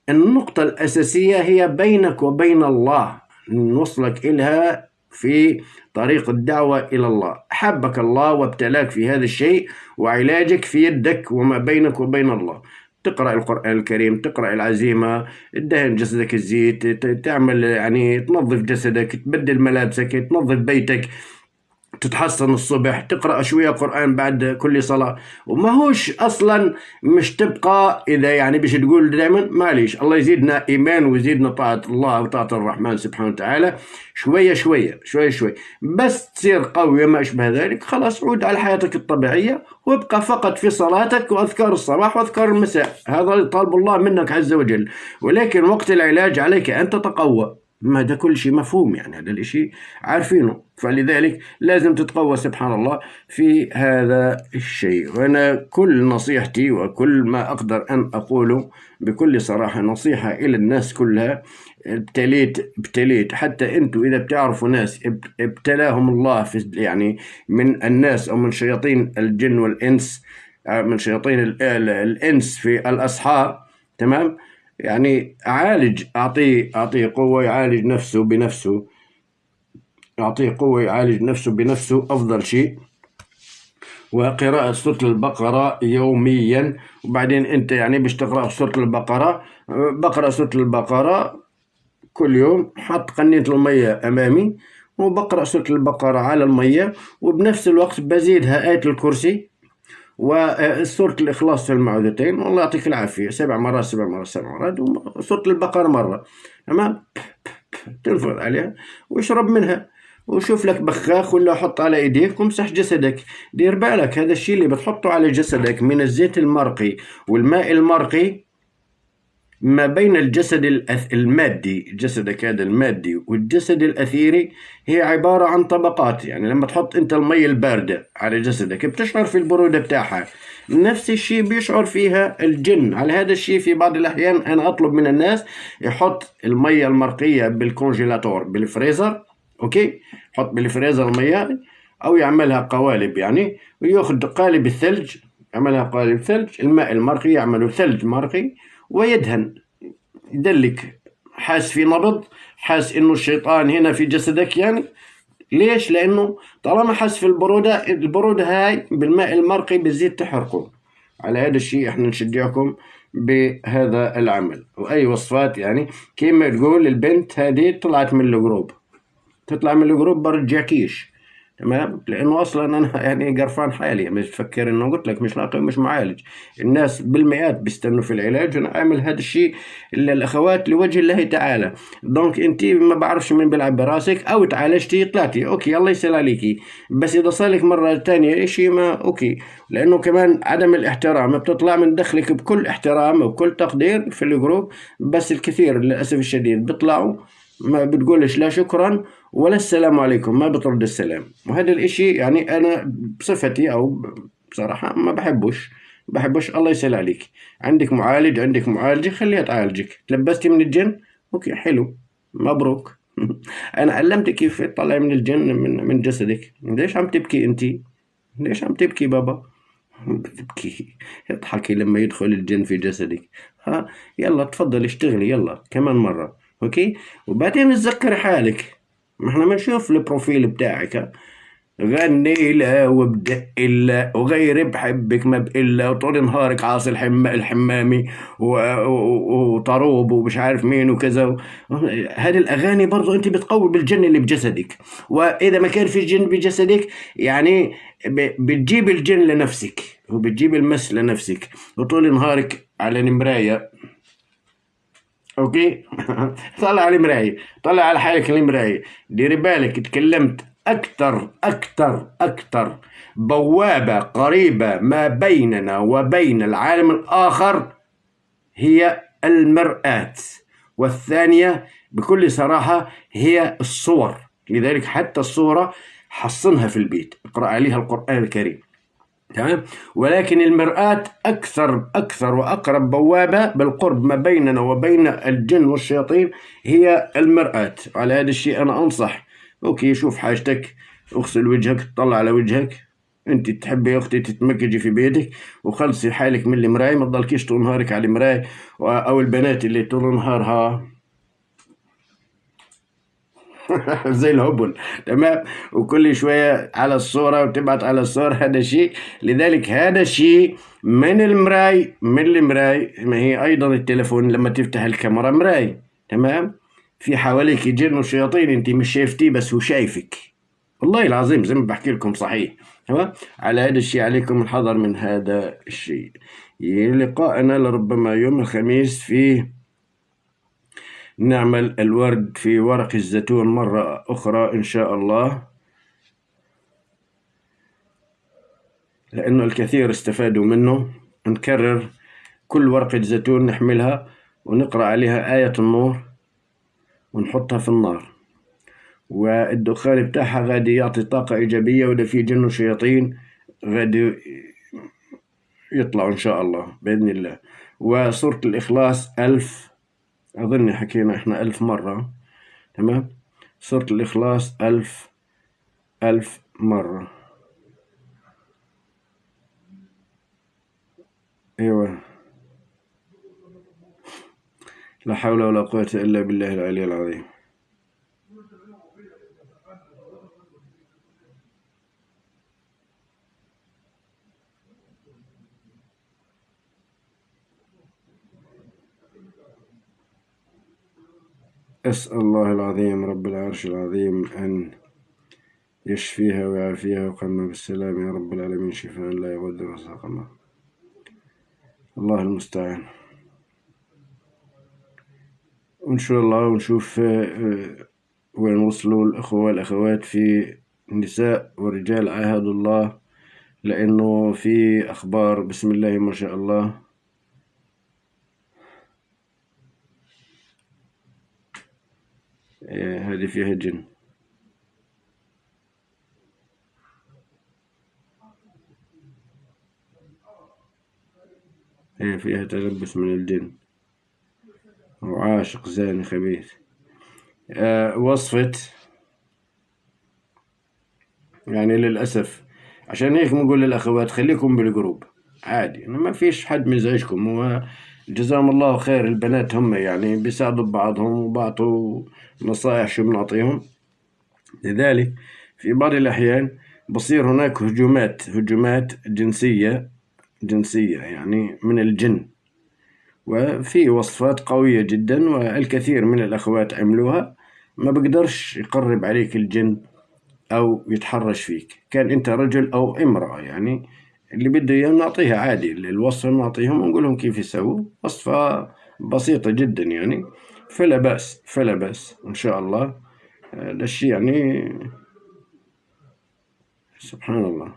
النقطة الأساسية هي بينك وبين الله، نوصلك إلها في طريق الدعوة إلى الله. حبك الله وابتلاك في هذا الشيء، وعلاجك في يدك وما بينك وبين الله. تقرأ القرآن الكريم، تقرأ العزيمة، تدهن جسدك الزيت، تعمل يعني تنظف جسدك، تبدل ملابسك، تنظف بيتك، تتحصن الصبح، تقرأ شوية قرآن بعد كل صلاة، وما هوش أصلا مش تبقى إذا يعني باش تقول دائما معليش الله يزيدنا إيمان ويزيدنا طاعة الله وطاعة الرحمن سبحانه وتعالى شوية شوية شوية شوية، بس تصير قوي ما أشبه ذلك، خلاص عود على حياتك الطبيعية وابقى فقط في صلاتك وأذكار الصباح وأذكار المساء، هذا طالب الله منك عز وجل. ولكن وقت العلاج عليك أن تتقوى، ما ده كل شيء مفهوم، يعني هذا الشيء عارفينه، فلذلك لازم تتقوى سبحان الله في هذا الشيء. وأنا كل نصيحتي وكل ما أقدر أن أقوله بكل صراحة نصيحة إلى الناس كلها، ابتليت حتى أنتوا إذا بتعرفوا ناس ابتلاهم الله في يعني من الناس أو من شياطين الجن والإنس، من شياطين الإنس في الأسحار، تمام، يعني عالج، أعطيه قوة يعالج نفسه بنفسه، أعطيه قوة يعالج نفسه بنفسه أفضل شيء، وقراءة سورة البقرة يوميا. وبعدين أنت يعني باش تقرأ سورة البقرة، بقرأ سورة البقرة كل يوم، حط قنينة المية أمامي وبقرأ سورة البقرة على المية، وبنفس الوقت بزيدها آية الكرسي وسورة الإخلاص في المعوذتين، والله يعطيك العافية 7 مرات 7 مرات 7 مرات، وسورة البقرة مرة، تمام، تنفض عليها واشرب منها، وشوف لك بخاخ ولا حط على ايديك وامسح جسدك. دير بالك هذا الشيء اللي بتحطه على جسدك من الزيت المرقي والماء المرقي ما بين الجسد المادي، جسدك هذا المادي والجسد الأثيري هي عبارة عن طبقات. يعني لما تحط أنت المية الباردة على جسدك بتشعر في البرودة بتاعها، نفس الشيء بيشعر فيها الجن. على هذا الشيء في بعض الأحيان أنا أطلب من الناس يحط المية المرقية بالكونجيلاتور بالفريزر، أوكي، حط بالفريزر المية أو يعملها قوالب، يعني ويأخذ قالب الثلج، يعملها قالب ثلج، الماء المرقي يعمله ثلج مرقي ويدهن، يدلك، حاس في نبض، حاس انه الشيطان هنا في جسدك. يعني ليش؟ لانه طالما حس في البرودة هاي بالماء المرقي بالزيت تحرقه. على هذا الشيء احنا نشجعكم بهذا العمل. واي وصفات يعني كيما تقول البنت هذه طلعت من الجروب، تطلع من الجروب برجعكيش، تمام، لانه اصلا انا يعني قرفان حالي، مش تفكر انه قلت لك مش لاقي مش معالج، الناس بالمئات بيستنوا في العلاج، وانا اعمل هذا الشيء للاخوات لوجه الله تعالى. دونك انت ما بعرفش من بيلعب براسك، او تعالجتي طلعتي اوكي الله يسهل عليكي، بس اذا صار مره ثانيه شيء ما اوكي، لانه كمان عدم الاحترام بتطلع من دخلك بكل احترام وبكل تقدير في الجروب، بس الكثير للاسف الشديد بيطلعوا ما بتقولش لا شكرا ولا السلام عليكم، ما بترد السلام. وهذا الاشي يعني انا بصفتي او بصراحة ما بحبش. الله يسهل عليك، عندك معالج عندك معالجة خليها تعالجك، تلبستي من الجن اوكي حلو مبروك انا علمتك كيف تطلعي من الجن من جسدك. ليش عم تبكي انتي؟ ليش عم تبكي بابا؟ بتبكي، اضحكي لما يدخل الجن في جسدك. ها يلا تفضل اشتغلي يلا كمان مرة، اوكي، وبعدين تذكر حالك. ما احنا بنشوف البروفيل بتاعك، غني لا وبدق إلا وغير بحبك ما بإلا وطول نهارك عاصي الحمامي وطروب ومش عارف مين وكذا. هذه الأغاني برضو أنت بتقوي بالجن اللي بجسدك، وإذا ما كان في جن بجسدك يعني بتجيب الجن لنفسك وبتجيب المس لنفسك، وطول نهارك على المراية، اوكي طلع على المراية، طلع على حالك المراية، ديري بالك تكلمت أكثر بوابة قريبة ما بيننا وبين العالم الآخر هي المرآة، والثانية بكل صراحة هي الصور. لذلك حتى الصورة حصنها في البيت، اقرأ عليها القرآن الكريم، تمام، ولكن المرآة أكثر وأقرب بوابة بالقرب ما بيننا وبين الجن والشياطين هي المرآة. على هذا الشيء أنا أنصح، أوكي شوف حاجتك، اغسل وجهك، طلع على وجهك، أنت تحبي يا أختي تتمكجي في بيتك وخلصي حالك من المراية، ما تضلكيش طول نهارك على المراية، أو البنات اللي طول نهارها زي الهبل، تمام، وكل شوية على الصورة وتبعت على الصورة، هذا شيء. لذلك هذا شيء من المراي، ما هي أيضا التلفون لما تفتح الكاميرا مراي، تمام، في حواليك جن وشياطين انت مش شايفتيه بس هو شايفك، والله العظيم زي ما بحكي لكم صحيح. تمام. على هذا الشيء عليكم الحذر من هذا الشيء. لقاءنا لربما يوم الخميس فيه نعمل الورد في ورق الزيتون مرة أخرى إن شاء الله، لأنه الكثير استفادوا منه. نكرر كل ورقة زيتون نحملها ونقرأ عليها آية النور ونحطها في النار، والدخان بتاعها غادي يعطي طاقة إيجابية، وإذا في جن وشياطين غادي يطلعوا إن شاء الله بإذن الله. وسورة الإخلاص 1000، أظن حكينا إحنا 1000 مرة. تمام. سورة الإخلاص 1000 مرة. أيوة. لا حول ولا قوة إلا بالله العلي العظيم. أسأل الله العظيم رب العرش العظيم أن يشفيها ويعافيها ويقمها بالسلام يا رب العالمين، شفاء لا يغادر سقما. الله المستعان. وإن شاء الله ونشوف وين وصلوا الأخوة والأخوات في النساء والرجال عاهدوا الله، لأنه في أخبار بسم الله ما شاء الله. هذه فيها جن. هي فيها تلبس من الجن وعاشق زاني خبيث. وصفة يعني للأسف، عشان هيك نقول للأخوات خليكم بالجروب عادي، ما فيش حد مزعجكم، وجزاهم الله خير. البنات هم يعني بيساعدوا بعضهم وبعطوا نصائح شو بنعطيهم. لذلك في بعض الأحيان بصير هناك هجومات جنسية يعني من الجن، وفي وصفات قوية جدا، والكثير من الأخوات عملوها. ما بقدرش يقرب عليك الجن أو يتحرش فيك، كان أنت رجل أو امرأة. يعني اللي بده إياه نعطيها عادي، الوصفة نعطيهم ونقول لهم كيف يسووا. وصفة بسيطة جدا يعني، فلا بأس إن شاء الله. هذا الشيء يعني سبحان الله،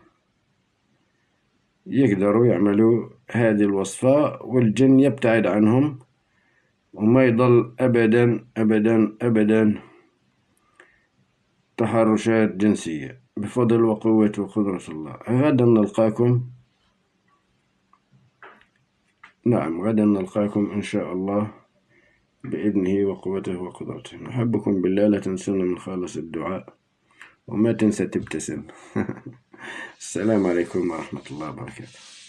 يقدروا يعملوا هذه الوصفة والجن يبتعد عنهم، وما يضل أبدا أبدا أبدا تحرشات جنسية بفضل وقوة وقدرة الله. غدا نلقاكم، نعم غدا نلقاكم إن شاء الله بإذنه وقوته وقدرته. نحبكم بالله، لا تنسونا من خالص الدعاء، وما تنسى تبتسم. السلام عليكم ورحمة الله وبركاته.